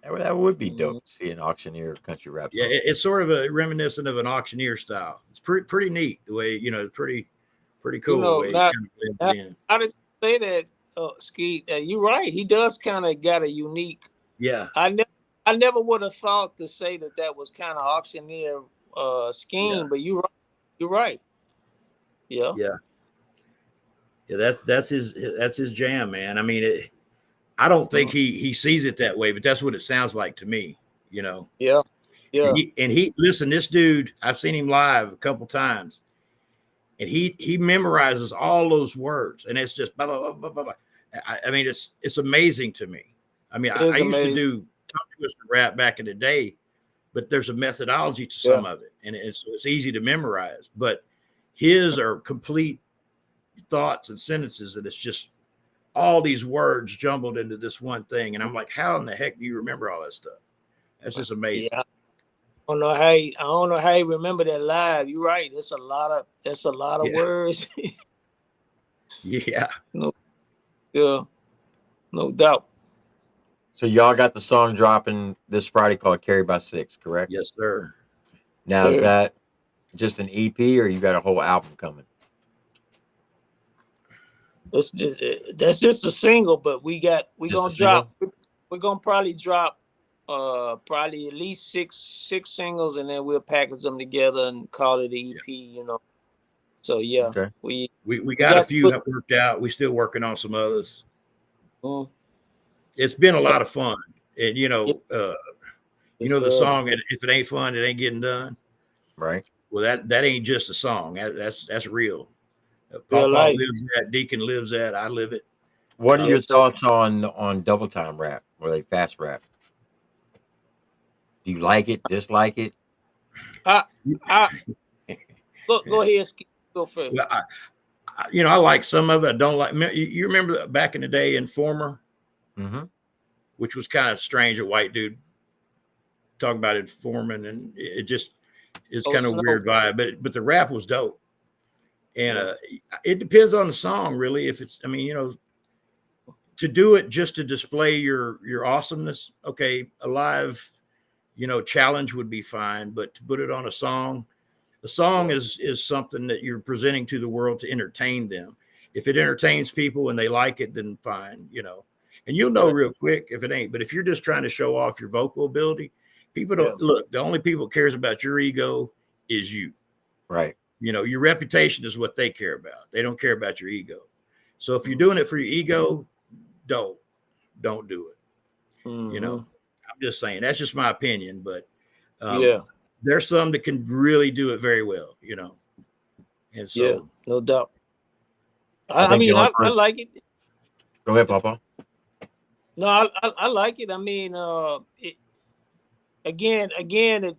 That would be mm, dope to see an auctioneer country rap Yeah, song. it's sort of a reminiscent of an auctioneer style. It's pretty neat the way pretty you cool the know, way it now, kind of blends now it in. I just say that, Skeet. You're right. He does kind of got a unique. Yeah, I never would have thought to say that was kind of auctioneer yeah, scheme, but you're right. You're right. Yeah. yeah, yeah. That's his jam, man. I mean, I don't think Mm, he sees it that way, but that's what it sounds like to me. You know, yeah. Yeah. and he listen. This dude, I've seen him live a couple times, and he memorizes all those words, and it's just blah blah blah blah blah. Blah. I mean, it's amazing to me. I mean, It I is used to amazing. do tongue twister rap back in the day, but there's a methodology to Yeah. some of it, and it's easy to memorize. But his are complete thoughts and sentences, and it's just all these words jumbled into this one thing. And I'm like, how in the heck do you remember all that stuff? That's just amazing. Yeah. I don't know how you remember that live. You're right. That's a lot of Yeah, words. yeah, No, yeah, no doubt. So y'all got the song dropping this Friday called "Carry by Six," correct? yes, sir. Now is Sir. that Just an EP, or you got a whole album coming? That's just a single, but we Just a gonna single? drop. We're gonna probably drop probably at least six singles, and then we'll package them together and call it an EP. You know. So yeah, Okay. we We we got a got. few that worked out. We still working on some others. Mm, It's been a lot of fun, and yeah, the song. If it ain't fun, it ain't getting done. Right. Well, that ain't just a song. That's real. real Pawpaw life. lives that. Deacon lives that. I live it. What are your Yes, sir. thoughts on double time rap, or they fast rap? Do you like it? Dislike it? I I go ahead, Skeet. Go first. Well, I like some of it. I don't like. You remember back in the day, Informer, Mm-hmm. which was kind of strange. A white dude talking about informing, and it just is Oh, kind of Snow. weird vibe. But the rap was dope, and Yeah. it depends on the song, really. If it's, to do it just to display your awesomeness, okay, a live, challenge would be fine. But to put it on a song, the song Yeah. is something that you're presenting to the world to entertain them. If it entertains people and they like it, then fine, And you'll know Right. real quick if it ain't. But if you're just trying to show off your vocal ability, people Yeah. don't look. The only people cares about your ego is you. Right. Your reputation is what they care about. They don't care about your ego. So if you're doing it for your ego, don't do it. Mm-hmm. I'm just saying that's just my opinion, but Yeah. there's some that can really do it very well, and Yeah. so No doubt. I I think the mean, only I person. like it. Go ahead, Papa. No, I like it. I mean, again, it,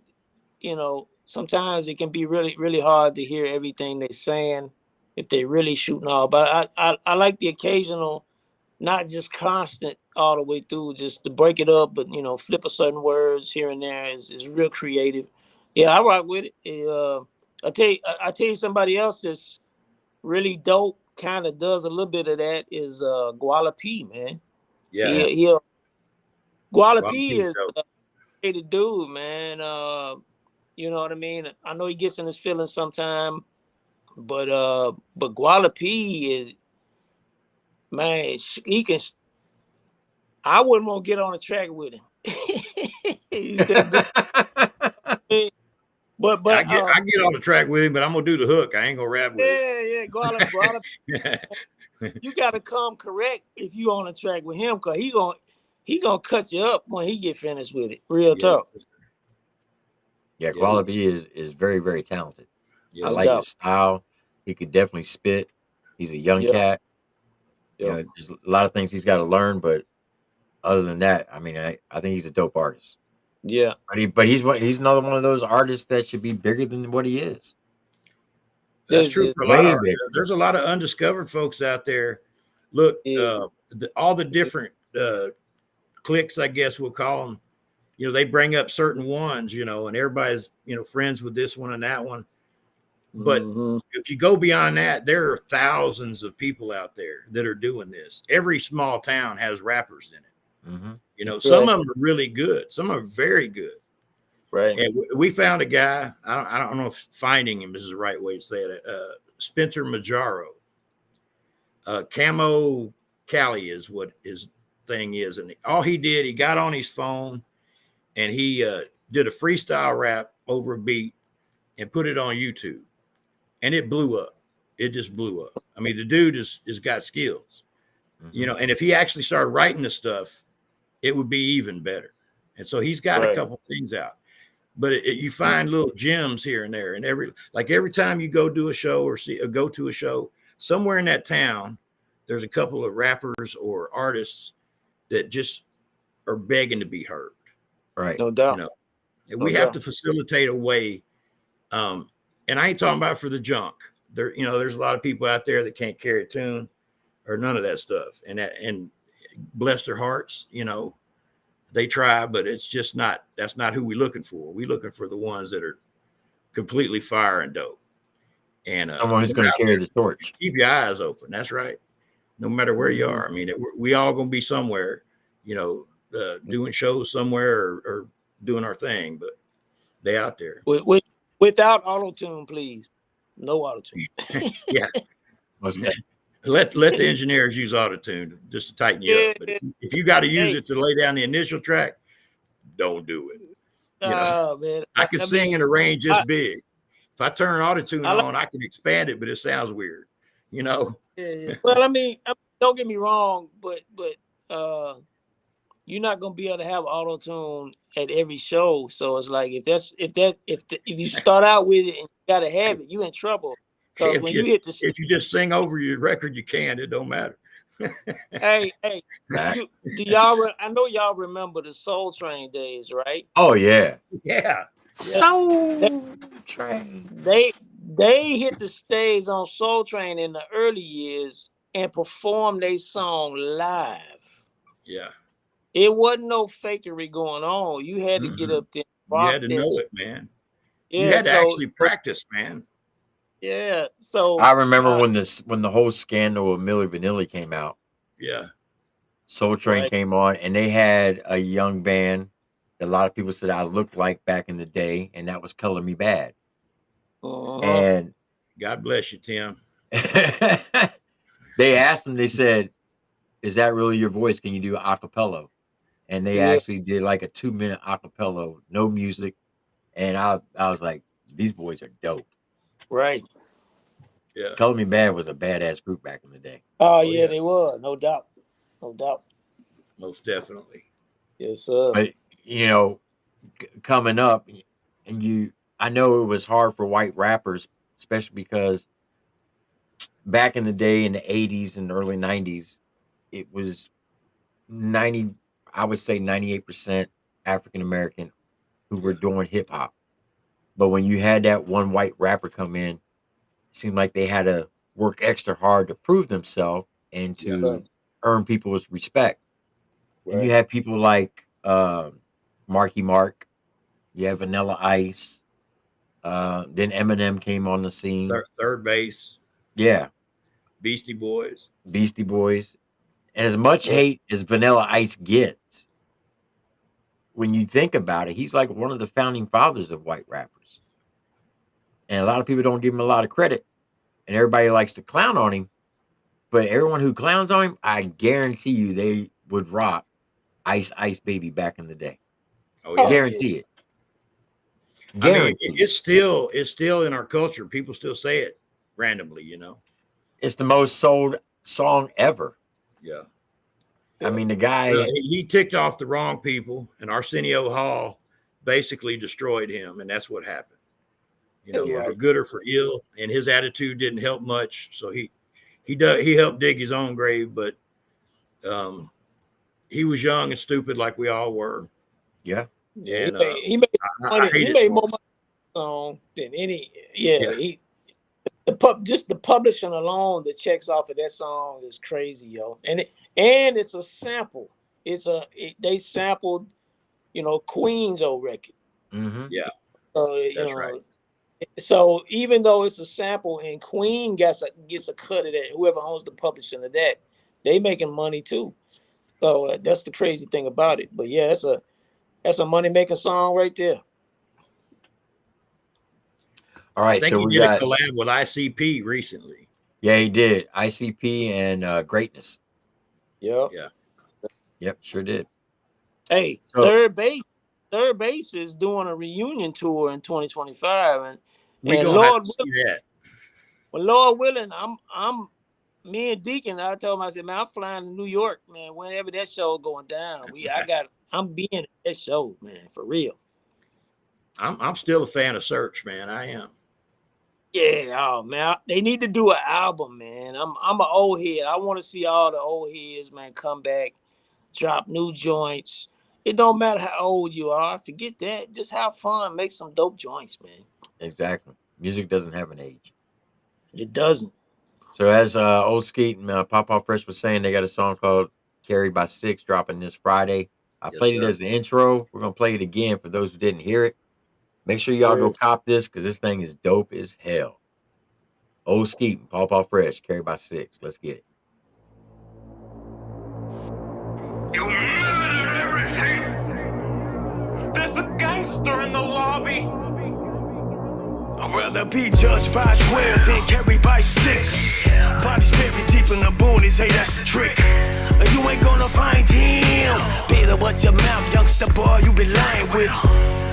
sometimes it can be really, really hard to hear everything they're saying if they really shooting all. But I like the occasional, not just constant all the way through, just to break it up, but flip a certain words here and there is real creative. Yeah, I rock with it. I tell you somebody else that's really dope, kind of does a little bit of that is Guala P, man. yeah, He Guala well, P is the dude, man. You know what I mean? I know he gets in his feelings sometime, but Guala P is, man, he can. I wouldn't want to get on a track with him. He's that good. But I get on the track with him, but I'm gonna do the hook. I ain't gonna rap with yeah, Guala, him. you gotta come correct if you on a track with him, cause he gonna cut you up when he get finished with it. Real Yeah, talk. Yeah, yeah, Quality is very, very talented. I yes, No like doubt. his style. He could definitely spit. He's a young Yeah, cat. yeah, There's a lot of things he's got to learn, but other than that, I mean, I think he's a dope artist. yeah. But he's another one of those artists that should be bigger than what he is. that's There's true just for a lot Way of. bigger. There's a lot of undiscovered folks out there. Look, yeah, all the different cliques, I guess we'll call them. They bring up certain ones, and everybody's friends with this one and that one. But mm-hmm. if you go beyond that, there are thousands of people out there that are doing this. Every small town has rappers in it. Mm-hmm. Some Right. of them are really good. Some are very good. Right. And we found a guy. I don't know if finding him is the right way to say it. Spencer Majaro. Camo Cali is what his thing is, and all he did, he got on his phone and he did a freestyle rap over a beat and put it on YouTube, and it blew up. It just blew up. I mean, the dude is got skills, Mm-hmm. and if he actually started writing the stuff, it would be even better. And so he's got a Right. couple things out, but you find little gems here and there, and every time you go do a show or go to a show somewhere in that town, there's a couple of rappers or artists that just are begging to be heard. Right. No You doubt. know, and No we have doubt. to facilitate a way. And I ain't talking about for the junk. There's a lot of people out there that can't carry a tune or none of that stuff, and bless their hearts, they try, but it's just not. That's not who we're looking for. We're looking for the ones that are completely fire and dope. And Someone who's going to carry the torch. keep your eyes open. That's right. No matter where you Mm-hmm. are. I mean, we all gonna be somewhere, doing shows somewhere or doing our thing, but they out there. Which Without auto tune, please. No auto tune. Yeah. Most definitely. Let the engineers use autotune just to tighten you Yeah. up. But if you got to use Hey. it to lay down the initial track, don't do it. You know, Man. I can sing in a range this big. If I turn autotune I like, on, I can expand it, but it sounds weird. You know. yeah. Well, I mean, don't get me wrong, but you're not gonna be able to have auto tune at every show. So it's like if you start out with it and you gotta have it, you in trouble. Because when you hit the If you just sing over your record, you can. It don't matter. hey, Back. do y'all? I know y'all remember the Soul Train days, right? Oh yeah. Yeah. Soul Train. They hit the stage on Soul Train in the early years and performed their song live. Yeah. It wasn't no fakery going on. You had to get up there and You rock had to this. know it, man. You Yeah, had to actually practice, man. yeah. So I remember when the whole scandal of Milli Vanilli came out. Yeah. Soul Train Right. came on, and they had a young band that a lot of people said I looked like back in the day, and that was Color Me Bad. And God bless you, Tim. they asked him, they said, "Is that really your voice? Can you do acapella?" And they actually did like a 2-minute acapella, no music. And I was like, these boys are dope. Right. Yeah. Color Me Bad was a badass group back in the day. Oh yeah, they were, no doubt. No doubt. Most definitely. Yes, sir. But you know, coming up, and I know it was hard for white rappers, especially because back in the day in the 80s and early 90s, it was 90, I would say 98% African American who were doing hip hop. But when you had that one white rapper come in, it seemed like they had to work extra hard to prove themselves and to earn people's respect. And you had people like Marky Mark, you have Vanilla Ice, then Eminem came on the scene. Third Base. Yeah. Beastie Boys. And as much hate as Vanilla Ice gets, when you think about it, he's like one of the founding fathers of white rappers. And a lot of people don't give him a lot of credit. And everybody likes to clown on him. But everyone who clowns on him, I guarantee you they would rock Ice Ice Baby back in the day. Oh, yeah. Guarantee it. I mean, it's still in our culture. People still say it randomly, you know. It's the most sold song ever. Yeah. I mean, the guy he ticked off the wrong people, and Arsenio Hall basically destroyed him, and that's what happened. You know, for good or for ill, and his attitude didn't help much. So he helped dig his own grave, but he was young and stupid like we all were. Yeah. And he made money. He made more money song than any. He just the publishing alone, the checks off of that song is crazy, yo. And it's a sample. They sampled, Queen's old record. Mm-hmm. Yeah. So that's right. So even though it's a sample and Queen gets a cut of that, whoever owns the publishing of that, they making money too. So that's the crazy thing about it. But yeah, that's a money making song right there. All right, I think he did a collab with ICP recently. Yeah, he did. ICP and Greatness. Yep. Yeah. Yep, sure did. Hey, Third Base is doing a reunion tour in 2025, and we gonna have to see that. Well, Lord willing, me and Deacon. I told him, I said, man, I'm flying to New York, man. Whenever that show going down, I'm being at that show, man, for real. I'm still a fan of Search, man. I am. Yeah, oh man, they need to do an album, man. I'm an old head. I want to see all the old heads, man, come back, drop new joints. It don't matter how old you are. Forget that. Just have fun. Make some dope joints, man. Exactly. Music doesn't have an age. It doesn't. So as Old Skeet and Papa Fresh was saying, they got a song called Carried by Six dropping this Friday. I played it as the intro. We're going to play it again for those who didn't hear it. Make sure y'all go cop this because this thing is dope as hell. Old Skeet and Papa Fresh, Carried by Six. Let's get it. You murdered everything. There's a gangster in the lobby. I'd rather be judged by 12 than carried by 6. Bodies buried deep in the boonies, hey, that's the trick. You ain't gonna find him. Better watch your mouth, youngster boy, you be lying with.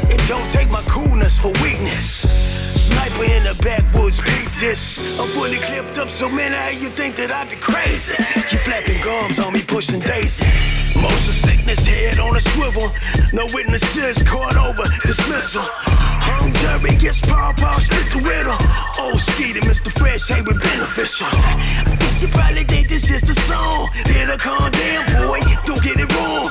And don't take my coolness for weakness. Sniper in the backwoods, beat this. I'm fully clipped up, so man, how you think that I be crazy? You flapping gums on me, pushing daisy. Motion sickness, head on a swivel. No witnesses, caught over, dismissal. Hung jury gets pow, split the riddle. Old Skeet and Mr. Fresh, hey, we beneficial. You probably think this just a song. Better calm down, boy, don't get it wrong.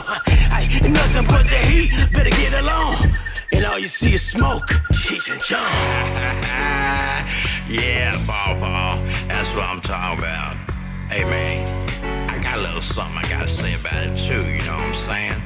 Ain't nothing but the heat, better get along. And all you see is smoke, Cheech and Chong. Yeah, Paw, that's what I'm talking about. Hey, man, I got a little something I gotta say about it, too, you know what I'm saying?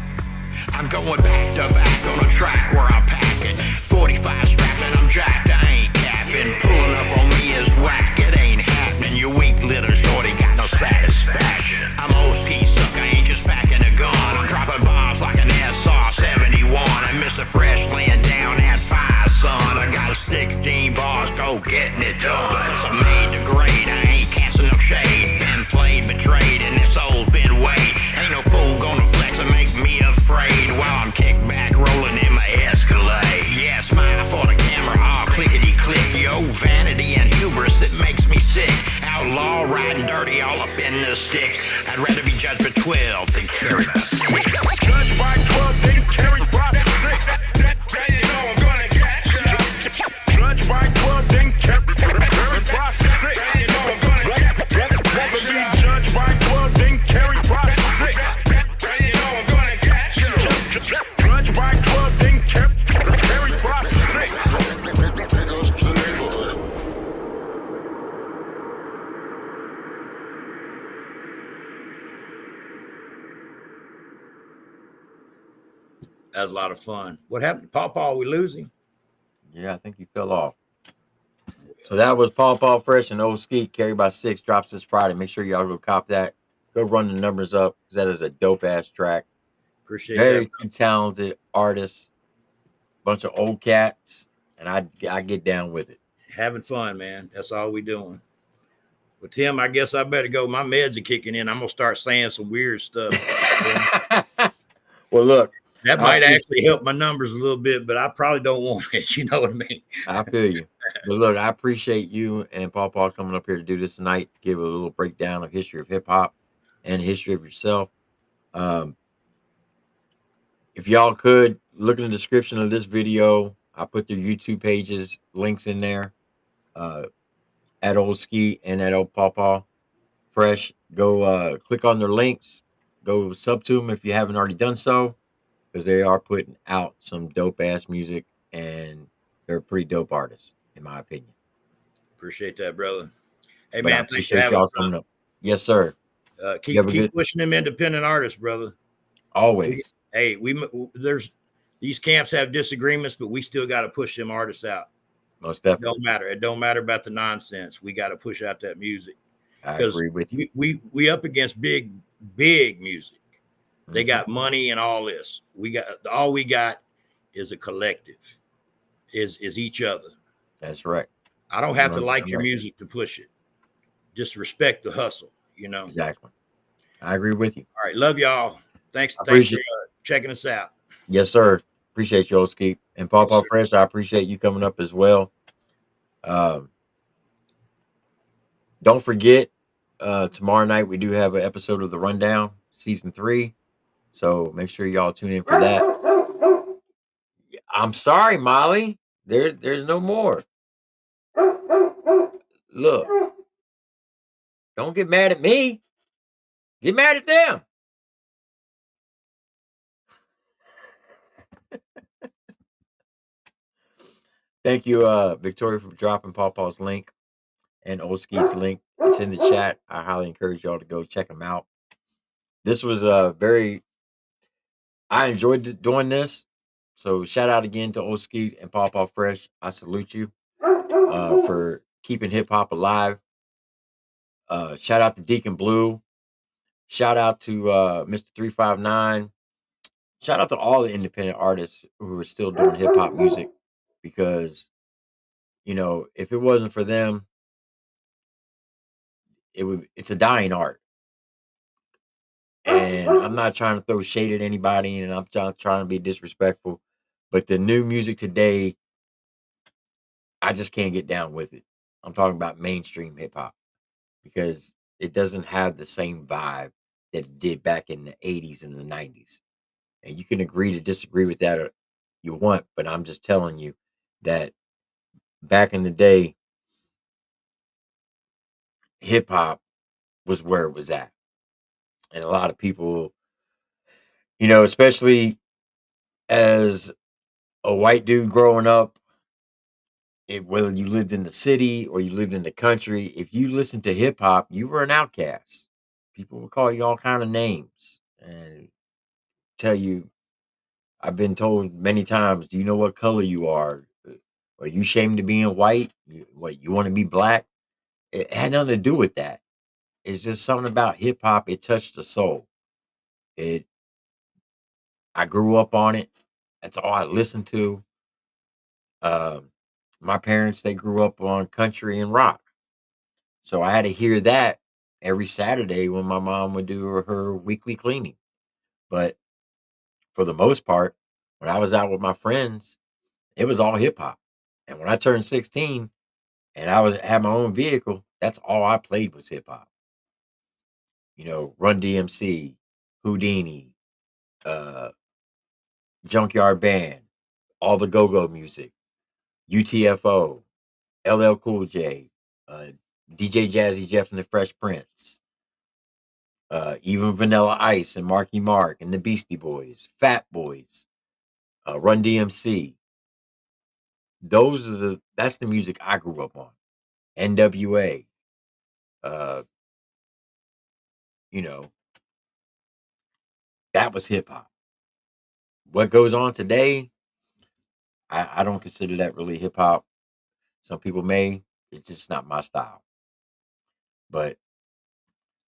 I'm going back to back on a track where I'm packing 45 strapping, I'm jacked, I ain't capping. Pulling up on me is whack, it ain't happening. You weak little shorty, got no satisfaction. I'm old Skeet, suck, I ain't just packing a gun. I'm dropping bombs like an SR 71. And Mr. Fresh laying down that fire, son. I got 16 bars, go getting it done. Cause I'm made to grade, I ain't casting no shade. Been played, betrayed, and this soul's been weighed. Ain't no fool gonna flex and make me afraid while I'm kicked back, rolling in my Escalade. Yeah, smile for the camera, all clickety click. Yo, vanity and hubris, it makes me sick. Outlaw, riding dirty, all up in the sticks. I'd rather be judged by 12 than carried by 6. Judged by 12, then carried by 6. That you know I'm gonna get you. Judged by 12, then carried by 6. You know I'm gonna get you. Rather be judged by 12, then carried by 6. You know I'm gonna get you. Judged by 12, then carried by 6. That was a lot of fun. What happened to Paw? We losing? Yeah, I think he fell off. So that was Paw Fresh and Old Skeet, carried by 6, drops this Friday. Make sure y'all go cop that. Go run the numbers up, because that is a dope-ass track. Appreciate Very that. two talented artists, bunch of old cats, and I get down with it. Having fun, man. That's all we doing. Well, Tim, I guess I better go. My meds are kicking in. I'm gonna start saying some weird stuff. Well, look, That might actually help my numbers a little bit, but I probably don't want it. You know what I mean? I feel you. But look, I appreciate you and Paw coming up here to do this tonight, to give a little breakdown of history of hip hop and history of yourself. If y'all could look in the description of this video, I put their YouTube pages links in there. At Old Skeet and at Old Paw Fresh. Go click on their links. Go sub to them if you haven't already done so, because they are putting out some dope ass music, and they're pretty dope artists, in my opinion. Appreciate that, brother. Hey, But I man, thanks for appreciate having y'all us. coming up. Yes, sir. Keep pushing them independent artists, brother. Always. Hey, there's these camps have disagreements, but we still got to push them artists out. Most definitely. Don't matter. It don't matter about the nonsense. We got to push out that music. I agree with you. We up against big music. They got money and all this. All we got is a collective. Is each other. That's right. I don't have to like your music to push it. Just respect the hustle, you know. Exactly. I agree with you. All right, love y'all. Thanks for checking us out. Yes, sir. Appreciate you, Old Skeet. And Paw Fresh, I appreciate you coming up as well. Don't forget, tomorrow night we do have an episode of the Rundown, season 3. So make sure y'all tune in for that. I'm sorry, Molly. There's no more. Look. Don't get mad at me. Get mad at them. Thank you, Victoria, for dropping Paw's link and Old Skeet's link. It's in the chat. I highly encourage y'all to go check them out. This was I enjoyed doing this. So shout out again to Old Skeet and Paw Fresh. I salute you for keeping hip hop alive. Shout out to Deacon Blue. Shout out to Mr. 359. Shout out to all the independent artists who are still doing hip hop music, because if it wasn't for them, it's a dying art. And I'm not trying to throw shade at anybody, and I'm not trying to be disrespectful, but the new music today, I just can't get down with it. I'm talking about mainstream hip hop because it doesn't have the same vibe that it did back in the 80s and the 90s. And you can agree to disagree with that if you want, but I'm just telling you that back in the day, hip hop was where it was at. And a lot of people, especially as a white dude growing up, whether you lived in the city or you lived in the country, if you listened to hip hop, you were an outcast. People would call you all kind of names and tell you, I've been told many times, do you know what color you are? Are you ashamed of being white? You want to be black? It had nothing to do with that. It's just something about hip hop. It touched the soul. It. I grew up on it. That's all I listened to. Um, my parents, they grew up on country and rock. So I had to hear that every Saturday when my mom would do her weekly cleaning. But for the most part, when I was out with my friends, it was all hip hop. And when I turned 16 and had my own vehicle, that's all I played was hip hop. Run-DMC, Houdini, uh, Junkyard Band, all the go-go music, UTFO, LL Cool J, uh, DJ Jazzy Jeff and the Fresh Prince, even Vanilla Ice and Marky Mark and the Beastie Boys, Fat Boys, Run DMC. That's the music I grew up on. NWA, uh, you know, that was hip hop. What goes on today, I don't consider that really hip hop. Some people may. It's just not my style. But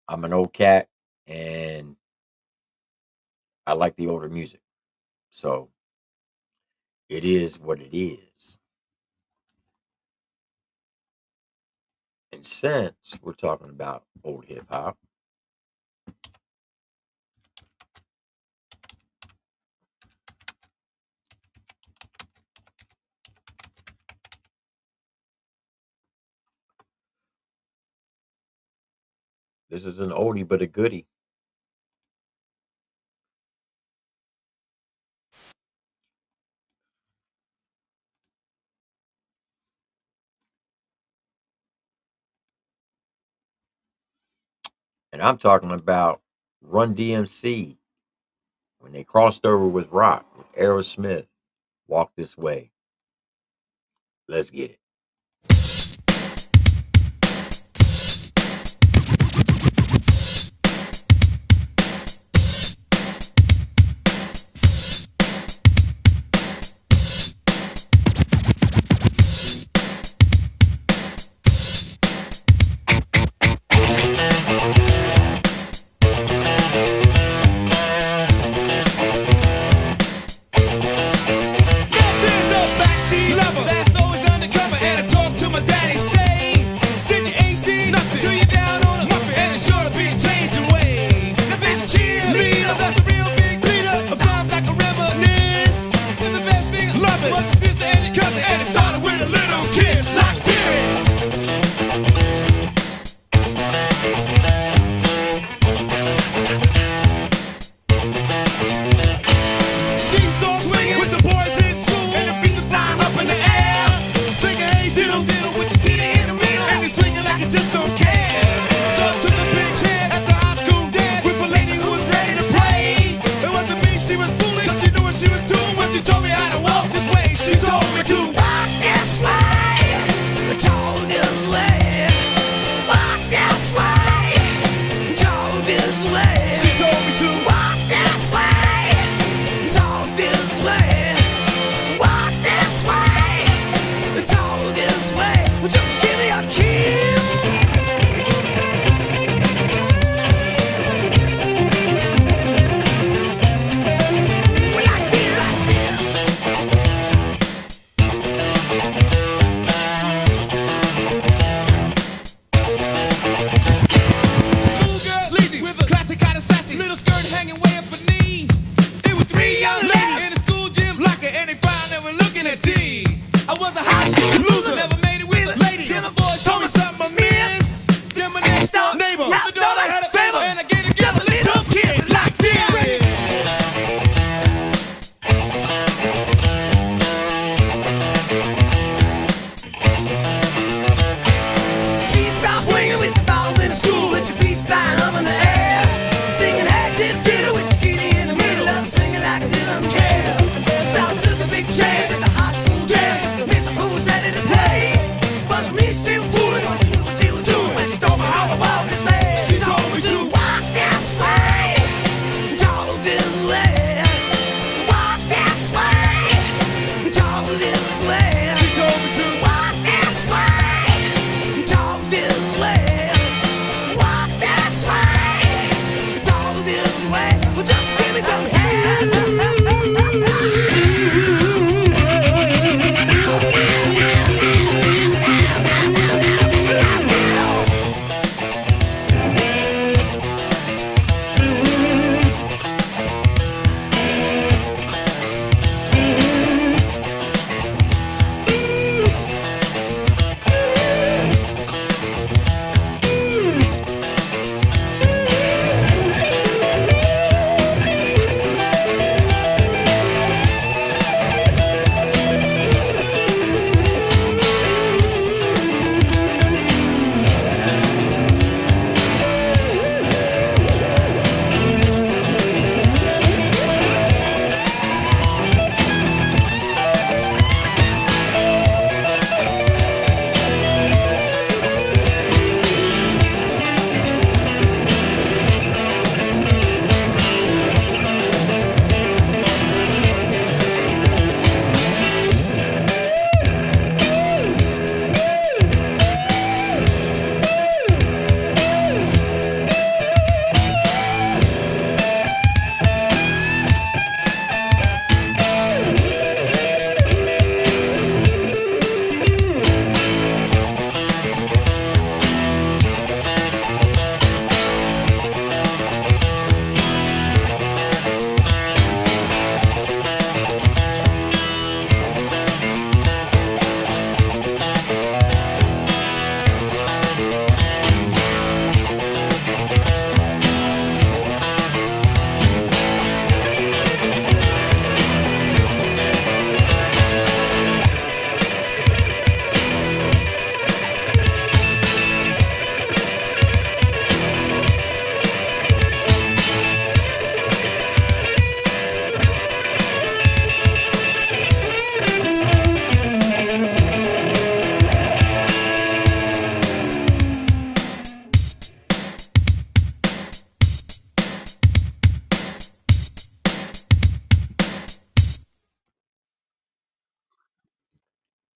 I'm an old cat and I like the older music. So it is what it is. And since we're talking about old hip hop, this is an oldie but a goodie. And I'm talking about Run DMC when they crossed over with rock with Aerosmith. Walk This Way. Let's get it. this way. Well, just give me some head.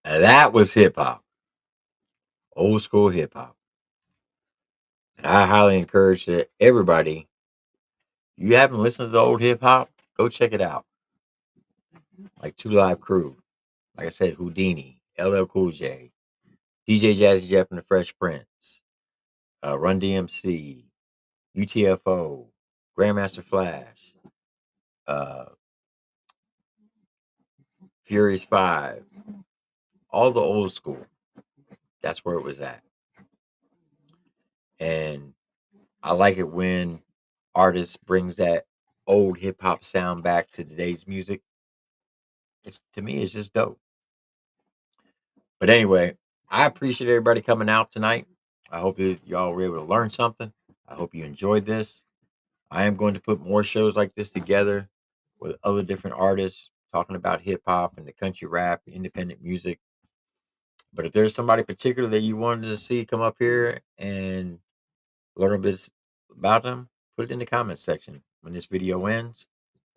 Now, that was hip hop, old school hip hop. And I highly encourage that everybody, you haven't listened to the old hip hop, go check it out. Like Two Live Crew, like I said, Houdini, LL Cool J, DJ Jazzy Jeff and the Fresh Prince, Run-DMC, UTFO, Grandmaster Flash, uh, Furious 5, all the old school. That's where it was at. And I like it when artists brings that old hip hop sound back to today's music. It's, to me, it's just dope. But anyway, I appreciate everybody coming out tonight. I hope that y'all were able to learn something. I hope you enjoyed this. I am going to put more shows like this together with other different artists talking about hip hop and the country rap, independent music. But if there's somebody particular that you wanted to see come up here and learn a bit about them, put it in the comments section when this video ends,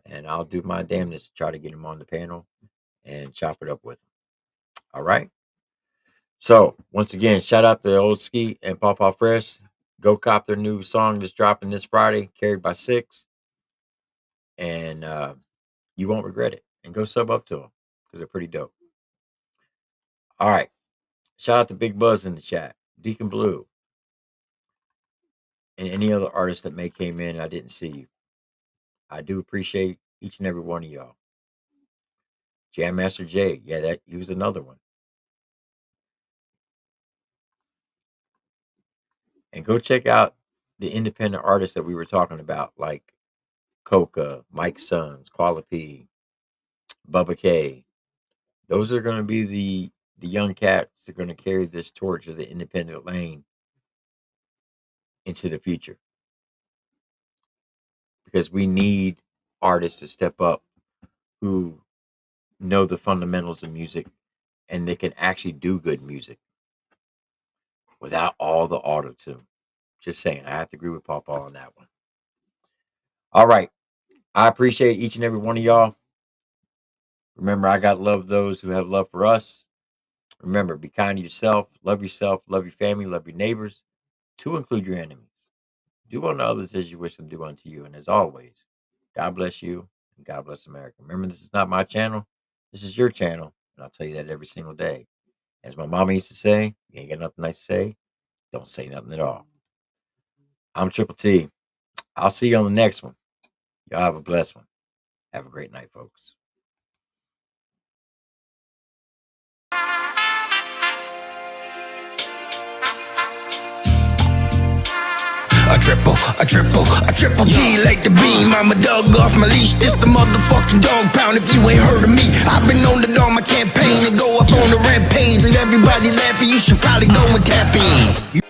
and I'll do my damnedest to try to get them on the panel and chop it up with them. All right. So once again, shout out to Old Skeet and Pawpaw Fresh. Go cop their new song that's dropping this Friday, Carried by Six, and you won't regret it. And go sub up to them because they're pretty dope. All right. Shout out to Big Buzz in the chat, Deacon Blue, and any other artists that may came in and I didn't see you. I do appreciate each and every one of y'all. Jam Master J, yeah, that he was another one. And go check out the independent artists that we were talking about, like Coca, Mike Sons, Quala P, Bubba K. Those are going to be the young cats that are going to carry this torch of the independent lane into the future. Because we need artists to step up who know the fundamentals of music and they can actually do good music without all the auto tune. Just saying, I have to agree with Pawpaw on that one. All right. I appreciate each and every one of y'all. Remember, I got love those who have love for us. Remember, be kind to yourself, love your family, love your neighbors, to include your enemies. Do unto others as you wish them to do unto you. And as always, God bless you and God bless America. Remember, this is not my channel. This is your channel. And I'll tell you that every single day. As my mama used to say, you ain't got nothing nice to say, don't say nothing at all. I'm Triple T. I'll see you on the next one. Y'all have a blessed one. Have a great night, folks. A triple T like the beam. I'm a dog off my leash. This the motherfucking dog pound. If you ain't heard of me, I've been on the dog my campaign and go up on the rampage. And everybody laughing, you should probably go and tap in.